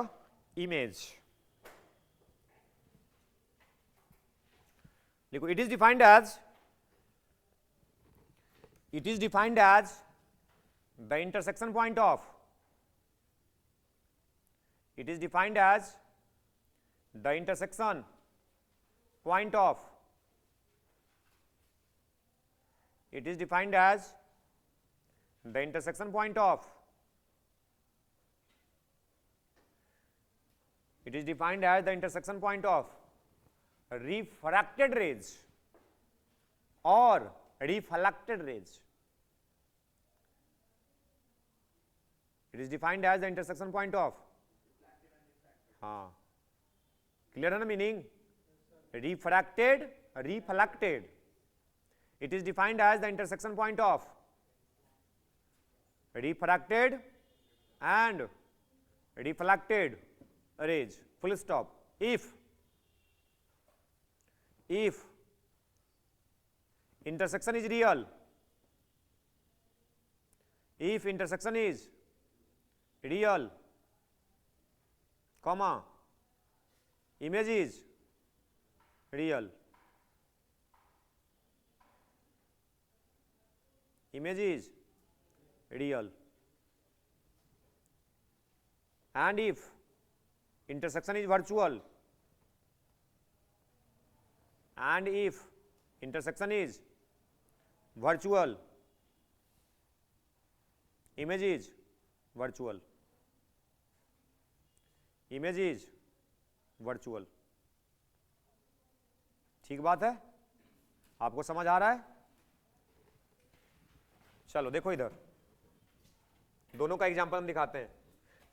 image, लिखो it is defined as, it is defined as the intersection point of, it is defined as the intersection point of, it is defined as the intersection point of, it is defined as the intersection point of refracted rays or reflected rays, it is defined as the intersection point of, हाँ clear है ना meaning, refracted, reflected. It is defined as the intersection point of refracted and reflected rays. Full stop. If intersection is real, if intersection is real, comma, image is real, image is real, and if intersection is virtual, and if intersection is virtual, image is virtual, image is virtual. ठीक बात है, आपको समझ आ रहा है? चलो देखो इधर, दोनों का एग्जांपल हम दिखाते हैं.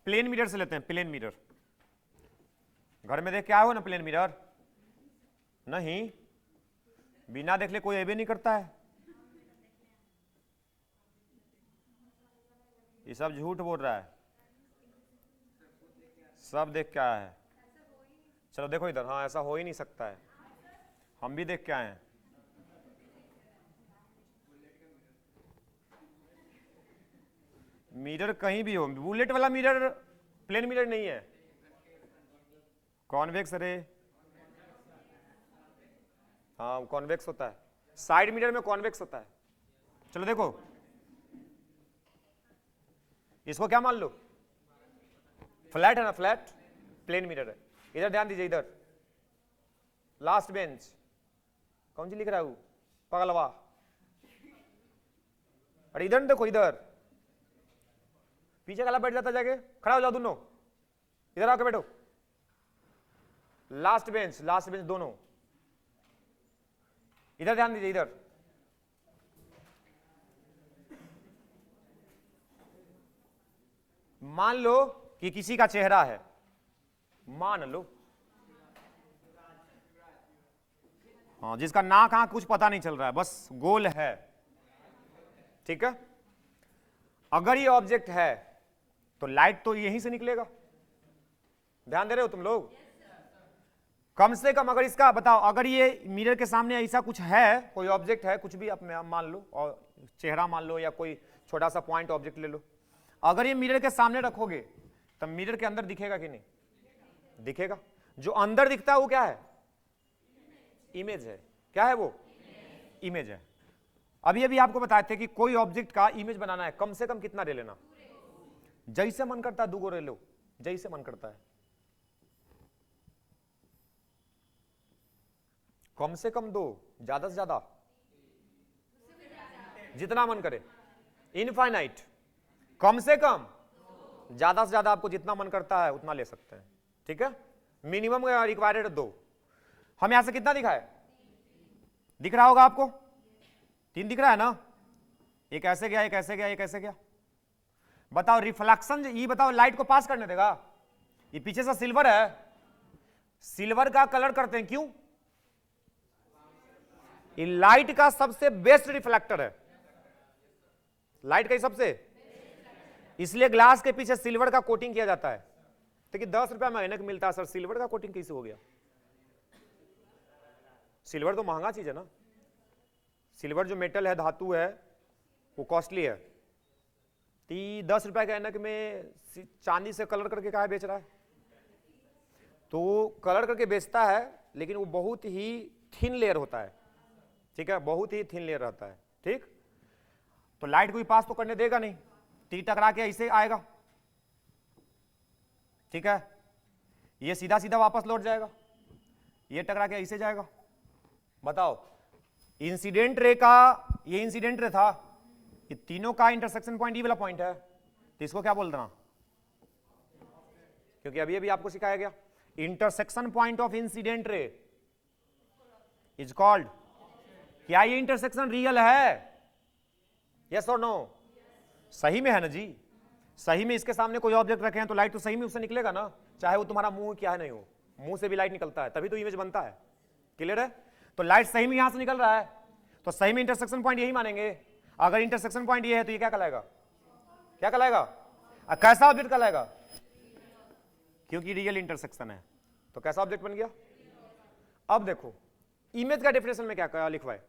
प्लेन मिरर से लेते हैं. प्लेन मिरर घर में देख के आए हो ना? प्लेन मिरर नहीं, बिना देख ले कोई ये भी नहीं करता है. ये सब झूठ बोल रहा है, सब देख के आया है. चलो देखो इधर. हाँ, ऐसा हो ही नहीं सकता है, हम भी देख के आए हैं. मिरर कहीं भी हो, बुलेट वाला मिरर प्लेन मिरर नहीं है, कॉन्वेक्स रे. हाँ, कॉन्वेक्स होता है. साइड मिरर में कॉन्वेक्स होता है. चलो देखो, इसको क्या मान लो? फ्लैट है ना? फ्लैट प्लेन मिरर है. इधर ध्यान दीजिए. इधर लास्ट बेंच, कौन सी लिख रहा है? पगलवा. अरे इधर देखो, इधर पीछे काला बैठ जाता, जाके खड़ा हो जाओ दोनों. इधर आके बैठो. लास्ट बेंच, लास्ट बेंच दोनों. इधर ध्यान दीजिए. इधर मान लो कि किसी का चेहरा है, मान लो. हाँ, जिसका नाक आंख कुछ पता नहीं चल रहा है, बस गोल है. ठीक है. अगर ये ऑब्जेक्ट है तो लाइट तो यहीं से निकलेगा. ध्यान दे रहे हो तुम लोग? कम से कम अगर इसका बताओ, अगर ये मिरर के सामने ऐसा कुछ है, कोई ऑब्जेक्ट है, कुछ भी आप मान लो, और चेहरा मान लो या कोई छोटा सा पॉइंट ऑब्जेक्ट ले लो. अगर ये मिरर के सामने रखोगे तब मिरर के अंदर दिखेगा कि नहीं? दिखेगा. जो अंदर दिखता है वो क्या है? इमेज है. क्या है वो? इमेज है. अभी अभी आपको बताए थे कि कोई ऑब्जेक्ट का इमेज बनाना है, कम से कम कितना ले लेना? जैसे मन करता है 2 ले लो, जैसे मन करता है. कम से कम 2, ज्यादा से ज्यादा जितना मन करे. इनफाइनाइट. कम से कम, ज्यादा से ज्यादा आपको जितना मन करता है उतना ले सकते हैं. ठीक है. Minimum required 2. हम यहां से कितना दिखाए? दिख रहा होगा आपको? 3 दिख रहा है ना? एक ऐसे गया, एक ऐसे गया, एक ऐसे गया. बताओ रिफ्लेक्शन, ये बताओ लाइट को पास करने देगा? ये पीछे से सिल्वर है, सिल्वर का कलर करते हैं क्यों? ये लाइट का सबसे बेस्ट रिफ्लेक्टर है. लाइट का सबसे, इसलिए ग्लास के पीछे सिल्वर का कोटिंग किया जाता है. तो कि 10 रुपया महीने को मिलता है सर, सिल्वर का कोटिंग कैसे हो गया? सिल्वर तो महंगा चीज है ना. सिल्वर जो मेटल है, धातु है, वो कॉस्टली है. 10 रुपए के ऐनक में चांदी से कलर करके कहा बेच रहा है? तो कलर करके बेचता है, लेकिन वो बहुत ही थिन लेयर होता है. ठीक है, बहुत ही थिन लेयर रहता है. ठीक. तो लाइट को भी पास तो करने देगा नहीं, तीर टकरा के ऐसे आएगा. ठीक है. ये सीधा सीधा वापस लौट जाएगा, ये टकरा के ऐसे जाएगा. बताओ, इंसिडेंट रे का, ये इंसिडेंट रे था, ये तीनों का इंटरसेक्शन पॉइंट ये वाला पॉइंट है, तो इसको क्या बोल देना? क्योंकि अभी अभी आपको सिखाया गया, intersection point of incident ray is called. क्या ये इंटरसेक्शन रियल है? यस और नो? सही में है ना जी. सही में इसके सामने कोई ऑब्जेक्ट रखे हैं तो लाइट तो सही में उससे निकलेगा ना, चाहे वो तुम्हारा मुंह क्या है नहीं हो. मुंह से भी लाइट निकलता है, तभी तो इमेज बनता है. क्लियर है? तो लाइट सही में यहां से निकल रहा है, तो सही में इंटरसेक्शन पॉइंट यही मानेंगे। अगर इंटरसेक्शन पॉइंट ये है तो ये क्या कहलाएगा? क्या कहलाएगा? कैसा ऑब्जेक्ट कहलाएगा? क्योंकि रियल इंटरसेक्शन है, तो कैसा ऑब्जेक्ट बन गया? अब देखो इमेज का डेफिनेशन में क्या लिखा है,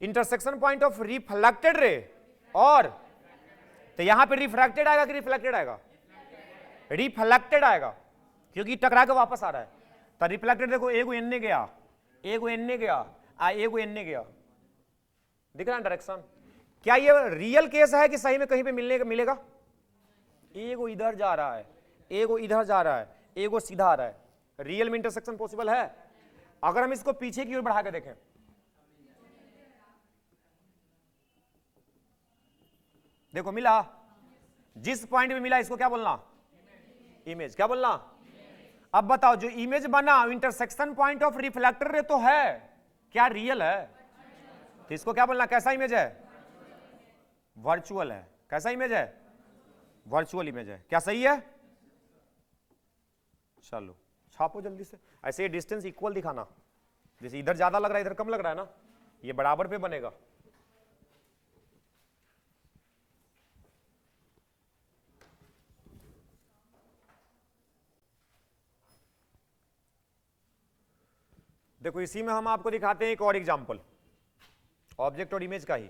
intersection point of reflected ray और, तो यहां पे रिफ्रैक्टेड आएगा कि रिफ्लेक्टेड आएगा? रिफ्लेक्टेड आएगा, क्योंकि टकरा के वापस आ रहा है। तो रिफ्लेक्टेड देखो, एगो एन गया, एगो एन गया, एगो एन गया, दिख रहा है डायरेक्शन? क्या ये रियल केस है कि सही में कहीं पे मिलेगा? एगो इधर जा रहा है, एगो इधर जा रहा है, एगो सीधा आ रहा है, रियल में इंटरसेक्शन पॉसिबल है? अगर हम इसको पीछे की ओर बढ़ा के देखें, देखो मिला, जिस पॉइंट में मिला इसको क्या बोलना? इमेज। क्या बोलना? अब बताओ जो इमेज बना इंटरसेक्शन पॉइंट ऑफ रिफ्लेक्टर रे तो है, क्या रियल है? तो इसको क्या बोलना? कैसा इमेज है? वर्चुअल है। कैसा इमेज है? वर्चुअल इमेज है। क्या सही है? चलो छापो जल्दी से। ऐसे ये डिस्टेंस इक्वल दिखाना, जैसे इधर ज्यादा लग रहा है इधर कम लग रहा है ना, ये बराबर पे बनेगा। देखो इसी में हम आपको दिखाते हैं एक और एग्जांपल ऑब्जेक्ट और इमेज का ही।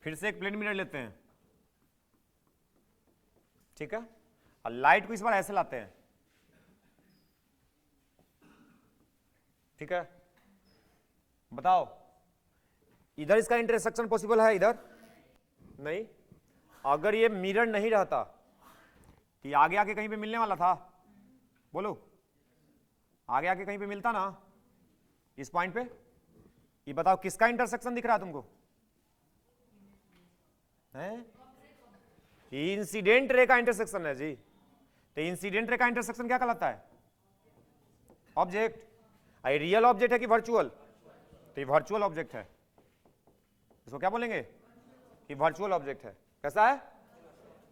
फिर से एक प्लेन मिरर लेते हैं, ठीक है, और लाइट को इस बार ऐसे लाते हैं, ठीक है। बताओ इधर इसका इंटरसेक्शन पॉसिबल है? इधर नहीं। अगर ये मिरर नहीं रहता तो ये आगे आके कहीं पे मिलने वाला था? बोलो, आगे आके कहीं पे मिलता ना इस पॉइंट पे? ये बताओ किसका इंटरसेक्शन दिख रहा है तुमको? इंसिडेंट रे का इंटरसेक्शन है जी। तो इंसिडेंट रे का इंटरसेक्शन क्या कहलाता है? ऑब्जेक्ट। ये रियल ऑब्जेक्ट है कि वर्चुअल? तो ये वर्चुअल ऑब्जेक्ट है, इसको क्या बोलेंगे? कि वर्चुअल ऑब्जेक्ट है। कैसा है?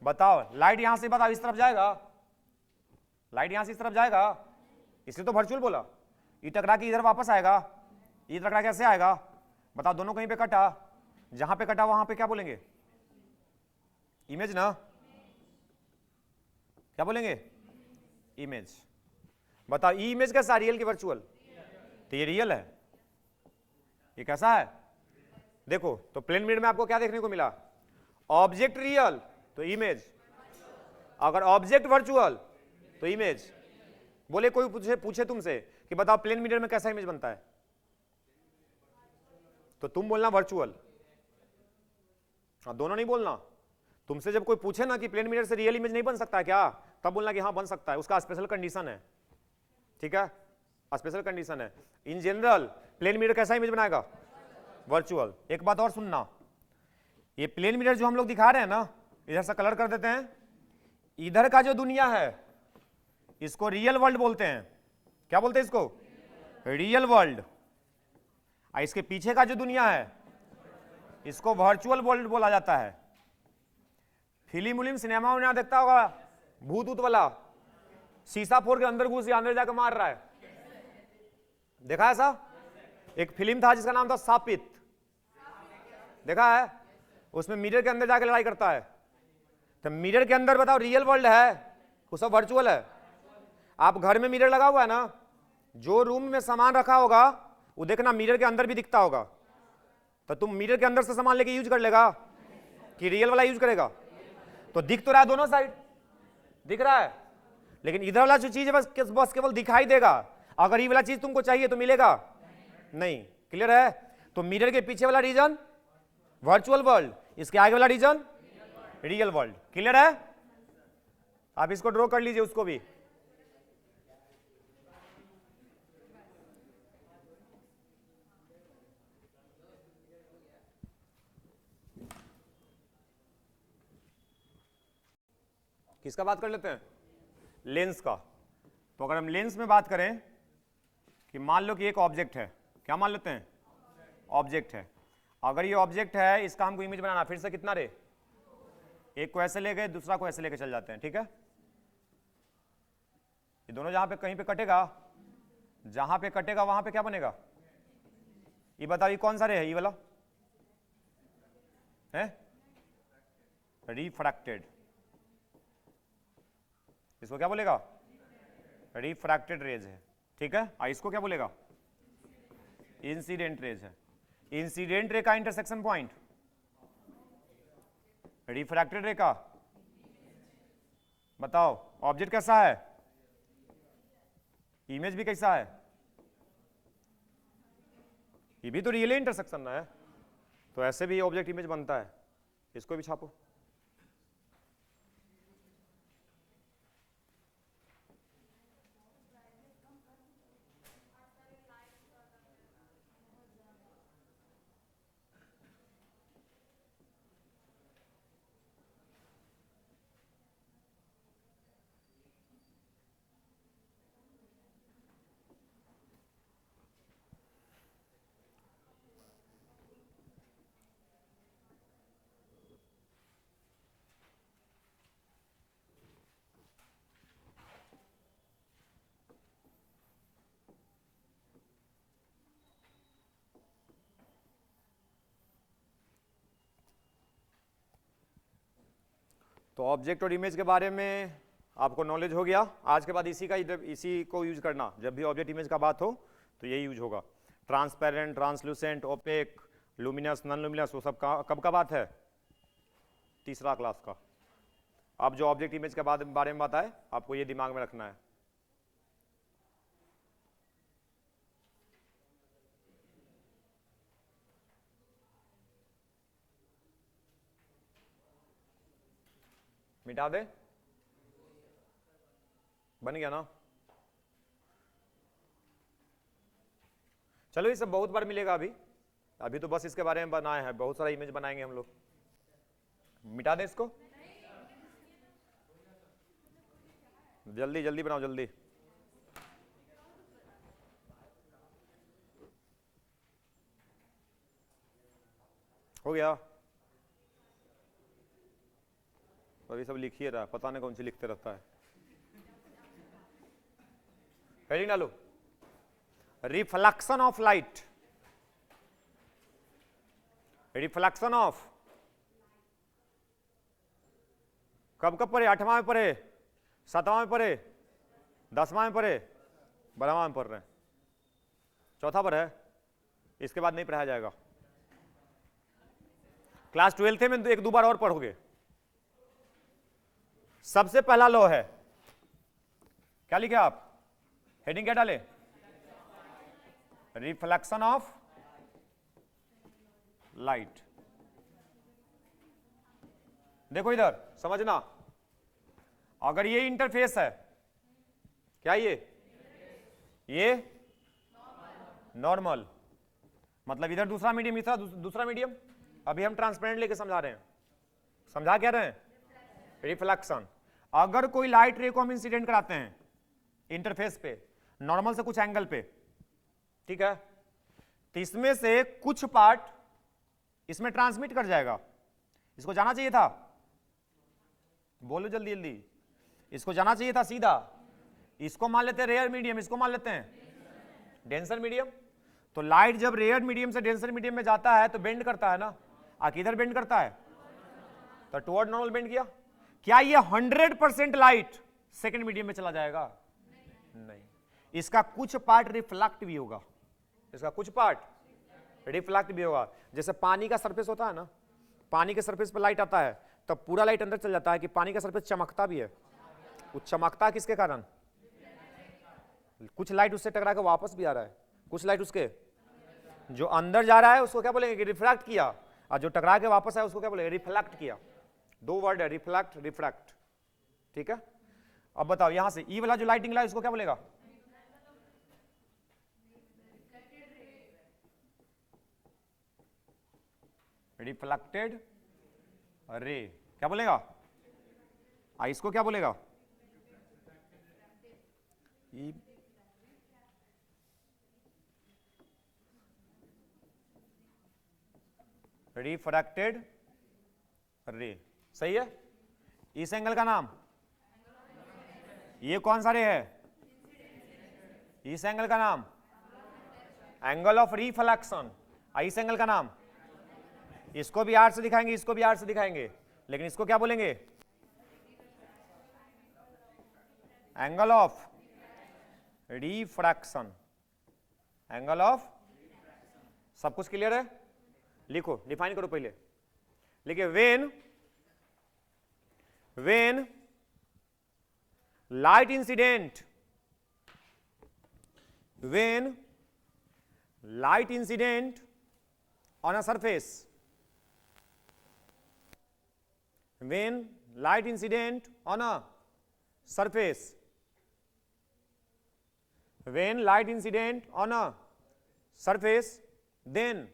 बताओ लाइट यहां से, बताओ इस तरफ जाएगा, लाइट यहां से इस तरफ जाएगा, इसलिए तो वर्चुअल बोला। ये टकरा के इधर वापस आएगा, ये टकरा कैसे आएगा? बताओ दोनों कहीं पे कटा, जहां पे कटा वहां पे क्या बोलेंगे? इमेज ना? क्या बोलेंगे? इमेज। बताओ ई इमेज कैसा, रियल की वर्चुअल? तो ये रियल है। ये कैसा है? देखो तो प्लेन मिरर में आपको क्या देखने को मिला? ऑब्जेक्ट रियल तो इमेज, अगर ऑब्जेक्ट वर्चुअल तो इमेज। बोले कोई पूछे तुमसे कि बताओ प्लेन मिरर में कैसा इमेज बनता है, तो तुम बोलना वर्चुअल। हाँ, दोनों नहीं बोलना। तुमसे जब कोई पूछे ना कि प्लेन मिरर से रियल इमेज नहीं बन सकता है क्या, तब बोलना कि हाँ बन सकता है, उसका स्पेशल कंडीशन है, ठीक है, स्पेशल कंडीशन है। इन जनरल प्लेन मिरर कैसा इमेज बनाएगा? वर्चुअल। एक बात और सुनना, ये प्लेन मिरर जो हम लोग दिखा रहे हैं ना, इधर से कलर कर देते हैं, इधर का जो दुनिया है इसको रियल वर्ल्ड बोलते हैं। क्या बोलते हैं इसको? Real world. इसके पीछे का जो दुनिया है इसको वर्चुअल वर्ल्ड बोला जाता है। फिल्म उलिम सिनेमा में देखता होगा, भूत ऊत वाला शीशा फोड़ के अंदर घुस अंदर जाकर मार रहा है, देखा ऐसा? एक फिल्म था जिसका नाम था सापित, देखा है? उसमें मिरर के अंदर जाकर लड़ाई करता है। तो मिरर के अंदर बताओ रियल वर्ल्ड है वो सब वर्चुअल है? आप घर में मिरर लगा हुआ है ना, जो रूम में सामान रखा होगा वो देखना मिरर के अंदर भी दिखता होगा। तो तुम मिरर के अंदर से सामान लेके यूज कर लेगा कि रियल वाला यूज करेगा? तो दिख तो रहा है दोनों साइड, दिख रहा है, लेकिन इधर वाला जो चीज है बस केवल दिखाई देगा। अगर ये वाला चीज तुमको चाहिए तो मिलेगा नहीं। क्लियर है? तो मिरर के पीछे वाला रीजन वर्चुअल वर्ल्ड, इसके आगे वाला रीजन रियल वर्ल्ड। क्लियर है? आप इसको ड्रॉ कर लीजिए उसको भी। किसका बात कर लेते हैं? लेंस का। तो अगर हम लेंस में बात करें कि मान लो कि एक ऑब्जेक्ट है, क्या मान लेते हैं? ऑब्जेक्ट है। अगर ये ऑब्जेक्ट है, इसका हमको इमेज बनाना, फिर से कितना रे? एक को ऐसे ले गए, दूसरा को ऐसे लेके चल जाते हैं, ठीक है। ये दोनों जहां पे कहीं पे कटेगा जहां पे कटेगा वहां पे क्या बनेगा? ये बताओ, ये कौन सा रे है? ये वाला है रिफ्रैक्टेड। इसको क्या बोलेगा? रिफ्रैक्टेड रेज है। ठीक है, इसको क्या बोलेगा? इंसिडेंट रेज है। इंसिडेंट रे का इंटरसेक्शन पॉइंट रिफ्रैक्टेड रे का। बताओ ऑब्जेक्ट कैसा है, इमेज भी कैसा है? ये भी तो रियल इंटरसेक्शन है, तो ऐसे भी ऑब्जेक्ट इमेज बनता है। इसको भी छापो। तो ऑब्जेक्ट और इमेज के बारे में आपको नॉलेज हो गया। आज के बाद इसी को यूज करना, जब भी ऑब्जेक्ट इमेज का बात हो तो यही यूज होगा। Transparent, translucent, opaque, luminous, non luminous, वो सब कब का बात है? तीसरा क्लास का। अब जो ऑब्जेक्ट इमेज के बारे में बात है, आपको ये दिमाग में रखना है। मिटा दे, बन गया ना? चलो, ये सब बहुत बार मिलेगा। अभी तो बस इसके बारे में बनाए हैं, बहुत सारा इमेज बनाएंगे हम लोग। मिटा दे इसको, जल्दी जल्दी बनाओ, जल्दी। हो गया? अभी सब लिखिए रहा, पता नहीं कौन सी लिखते रहता है। हेडिंग डालो, reflection of light. Reflection of कब कब पढ़े? 8वां में पढ़े, 7वां में पढ़े, 10वां में पढ़े, 12वां में पढ़ रहे हैं, चौथा पर है। इसके बाद नहीं पढ़ाया जाएगा। क्लास 12th में 1-2 बार और पढ़ोगे। सबसे पहला लॉ है, क्या लिखे आप? हेडिंग क्या डाले? Reflection of light. देखो इधर समझना, अगर ये इंटरफेस है, क्या ये नॉर्मल, मतलब इधर दूसरा मीडियम, इधर दूसरा मीडियम। अभी हम ट्रांसपेरेंट लेके समझा रहे हैं। समझा क्या रहे हैं? रिफ्लेक्शन। अगर कोई लाइट रे को हम इंसिडेंट कराते हैं इंटरफेस पे, नॉर्मल से कुछ एंगल पे, ठीक है, तो इसमें से कुछ पार्ट इसमें ट्रांसमिट कर जाएगा। इसको जाना चाहिए था, बोलो जल्दी जल्दी, इसको जाना चाहिए था सीधा। इसको मान लेते हैं रेयर मीडियम, इसको मान लेते हैं डेंसर मीडियम। तो लाइट जब रेयर मीडियम से डेंसर मीडियम में जाता है तो बेंड करता है ना, किधर बेंड करता है? तो टुवर्ड नॉर्मल बेंड किया। क्या ये 100% लाइट सेकंड मीडियम में चला जाएगा? नहीं, इसका कुछ पार्ट रिफ्लेक्ट भी होगा। इसका कुछ पार्ट रिफ्लेक्ट भी होगा। जैसे पानी का सरफेस होता है ना, पानी के सरफेस पर लाइट आता है तब पूरा लाइट अंदर चल जाता है कि पानी का सरफेस चमकता भी है। वो चमकता किसके कारण? कुछ लाइट उससे टकरा के वापस भी आ रहा है, कुछ लाइट उसके जो अंदर जा रहा है उसको क्या बोलेंगे कि रिफ्रैक्ट किया, और जो टकरा के वापस आया उसको क्या बोलेंगे? रिफ्लेक्ट किया। दो वर्ड है, रिफ्लेक्ट, रिफ्रैक्ट। ठीक है, अब बताओ यहां से ई वाला जो लाइटिंग लाइट उसको क्या बोलेगा? Reflected ray. क्या बोलेगा? इसको क्या बोलेगा? रिफ्रैक्टेड रे। सही है। इस एंगल का नाम, ये कौन सा रे है? इस एंगल का नाम एंगल ऑफ रिफ्लेक्शन। इस एंगल का नाम, इसको भी आर से दिखाएंगे, इसको भी आर से दिखाएंगे, लेकिन इसको क्या बोलेंगे? Angle of refraction. Angle of, सब कुछ क्लियर है? लिखो, डिफाइन करो पहले। लिखिए, when light incident, when light incident on a surface, when light incident on a surface, when light incident on a surface, then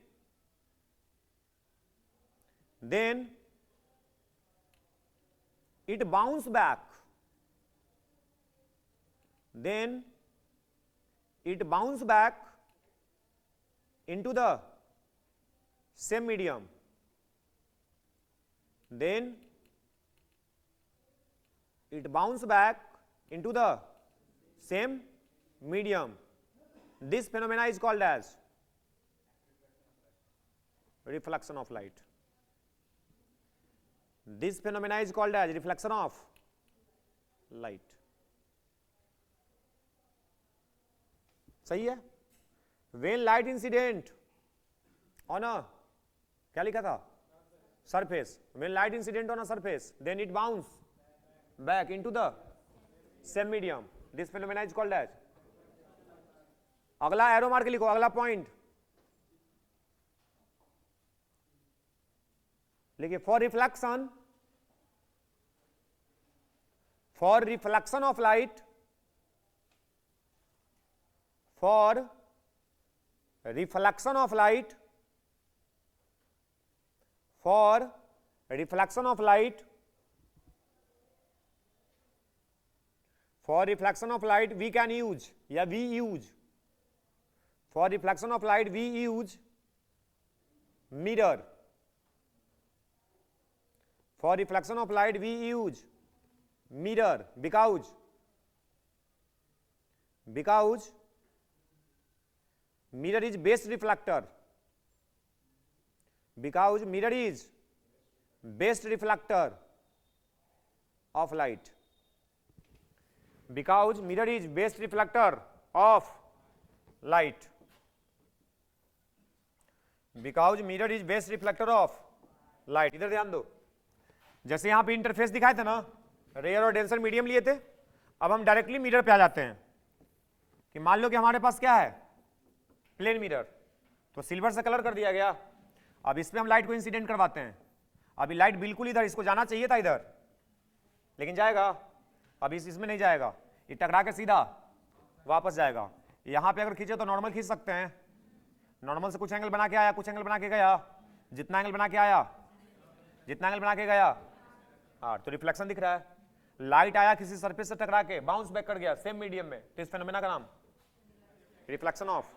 it bounce back, then it bounce back into the same medium, then it bounce back into the same medium. This phenomena is called as reflection of light. This phenomena is called as reflection of light. सही है? When light incident on a, क्या लिखा था? Surface. When light incident on a surface, then it bounce back into the same medium. This phenomena is called as. अगला arrow मार के लिखो, अगला पॉइंट लिखिए, for reflection of light, for reflection of light, for reflection of light, for reflection of light we can use, या we use, for reflection of light we use mirror, for reflection of light we use mirror, because mirror is best reflector, because mirror is best reflector of light, because mirror is best reflector of light, because mirror is best reflector of light. इधर ध्यान दो, जैसे यहां पे interface दिखाए थे ना, rare और डेंसर मीडियम लिए थे, अब हम डायरेक्टली मिरर पे आ जाते हैं कि मान लो कि हमारे पास क्या है, प्लेन मिरर, तो सिल्वर से कलर कर दिया गया। अब इस पे हम लाइट को इंसिडेंट करवाते हैं। अभी लाइट बिल्कुल इधर, इसको जाना चाहिए था इधर, लेकिन जाएगा, अब इसमें नहीं जाएगा, ये टकरा के सीधा वापस जाएगा। यहां पे अगर खींचे तो नॉर्मल खींच सकते हैं, नॉर्मल से कुछ एंगल बना के आया, कुछ एंगल बना के गया, जितना एंगल बना के आया, जितना एंगल बना के गया, हाँ, तो रिफ्लेक्शन दिख रहा है। लाइट आया किसी सरफेस से टकरा के, बाउंस बैक कर गया सेम मीडियम में, तो इस फेनोमेना का नाम रिफ्लेक्शन ऑफ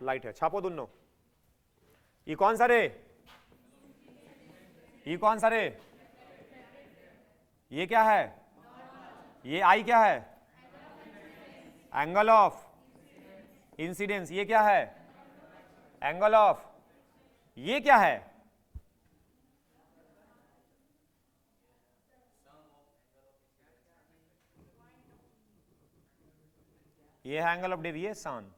लाइट है। छापो दोनों। ये कौन सा रे, ये कौन सा रे, ये क्या है, ये आई क्या है, एंगल ऑफ इंसिडेंस, ये क्या है, एंगल ऑफ, ये क्या है, ये है angle of deviation.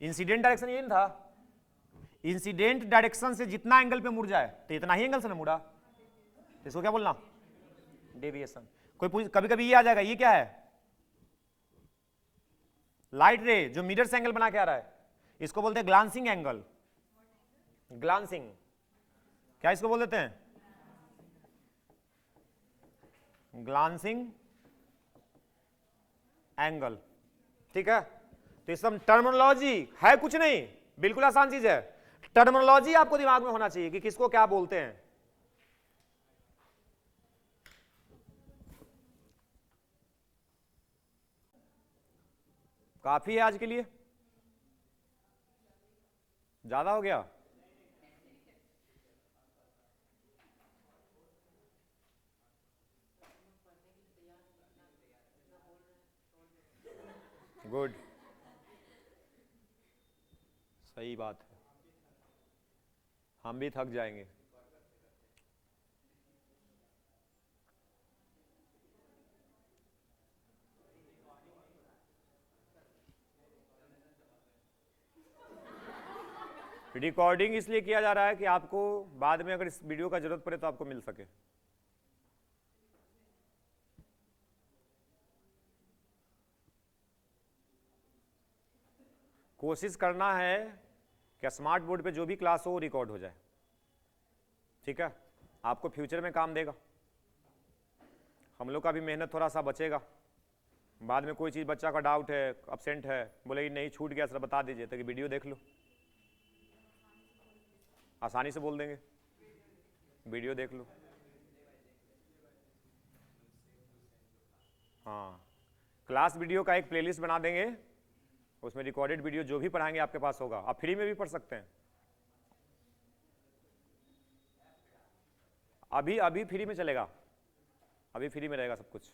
Incident direction ये नहीं था, इंसिडेंट डायरेक्शन से जितना एंगल पे मुड़ जाए तो इतना ही एंगल से ना मुड़ा, तो इसको क्या बोलना, डेविएशन। कोई कभी कभी ये आ जाएगा, ये क्या है, लाइट रे जो मिरर से एंगल बना के आ रहा है, इसको बोलते हैं ग्लांसिंग एंगल। ग्लांसिंग, क्या इसको बोल देते हैं, ग्लांसिंग एंगल। ठीक है, तो इस सब टर्मिनोलॉजी है, कुछ नहीं, बिल्कुल आसान चीज है। टर्मिनोलॉजी आपको दिमाग में होना चाहिए कि किसको क्या बोलते हैं। काफी है आज के लिए, ज्यादा हो गया? गुड, सही बात है, हम भी थक जाएंगे। रिकॉर्डिंग इसलिए किया जा रहा है कि आपको बाद में अगर इस वीडियो का जरूरत पड़े तो आपको मिल सके। कोशिश करना है कि स्मार्ट बोर्ड पे जो भी क्लास हो वो रिकॉर्ड हो जाए, ठीक है? आपको फ्यूचर में काम देगा, हम लोग का भी मेहनत थोड़ा सा बचेगा। बाद में कोई चीज़ बच्चा का डाउट है, अब्सेंट है, बोले नहीं छूट गया सर बता दीजिए, ताकि वीडियो देख लो, आसानी से बोल देंगे, वीडियो देख लो। हाँ, क्लास वीडियो का एक प्लेलिस्ट बना देंगे, उसमें रिकॉर्डेड वीडियो जो भी पढ़ाएंगे आपके पास होगा, आप फ्री में भी पढ़ सकते हैं। अभी फ्री में चलेगा, अभी फ्री में रहेगा सब कुछ,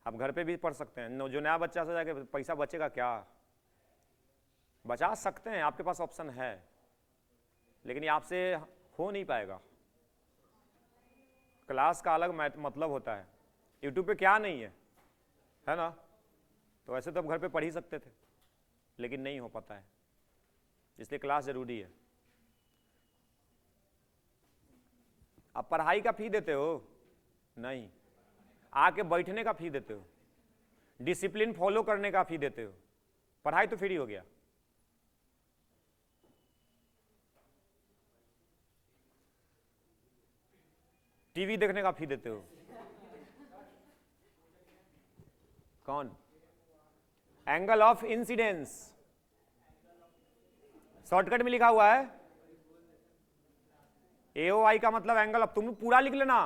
आप घर पे भी पढ़ सकते हैं। जो नया बच्चा से जाके पैसा बचेगा क्या, बचा सकते हैं, आपके पास ऑप्शन है, लेकिन ये आपसे हो नहीं पाएगा। क्लास का अलग मतलब होता है, यूट्यूब पे क्या नहीं है ना? तो ऐसे तो आप घर पे पढ़ ही सकते थे, लेकिन नहीं हो पाता है, इसलिए क्लास जरूरी है। आप पढ़ाई का फी देते हो नहीं, आके बैठने का फी देते हो, डिसिप्लिन फॉलो करने का फी देते हो, पढ़ाई तो फ्री हो गया। टीवी देखने का फी देते हो, कौन? एंगल ऑफ इंसिडेंस शॉर्टकट में लिखा हुआ है, AOI का मतलब एंगल। अब तुम पूरा लिख लेना,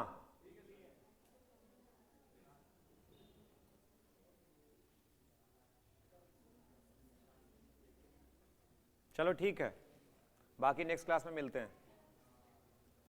चलो ठीक है, बाकी नेक्स्ट क्लास में मिलते हैं।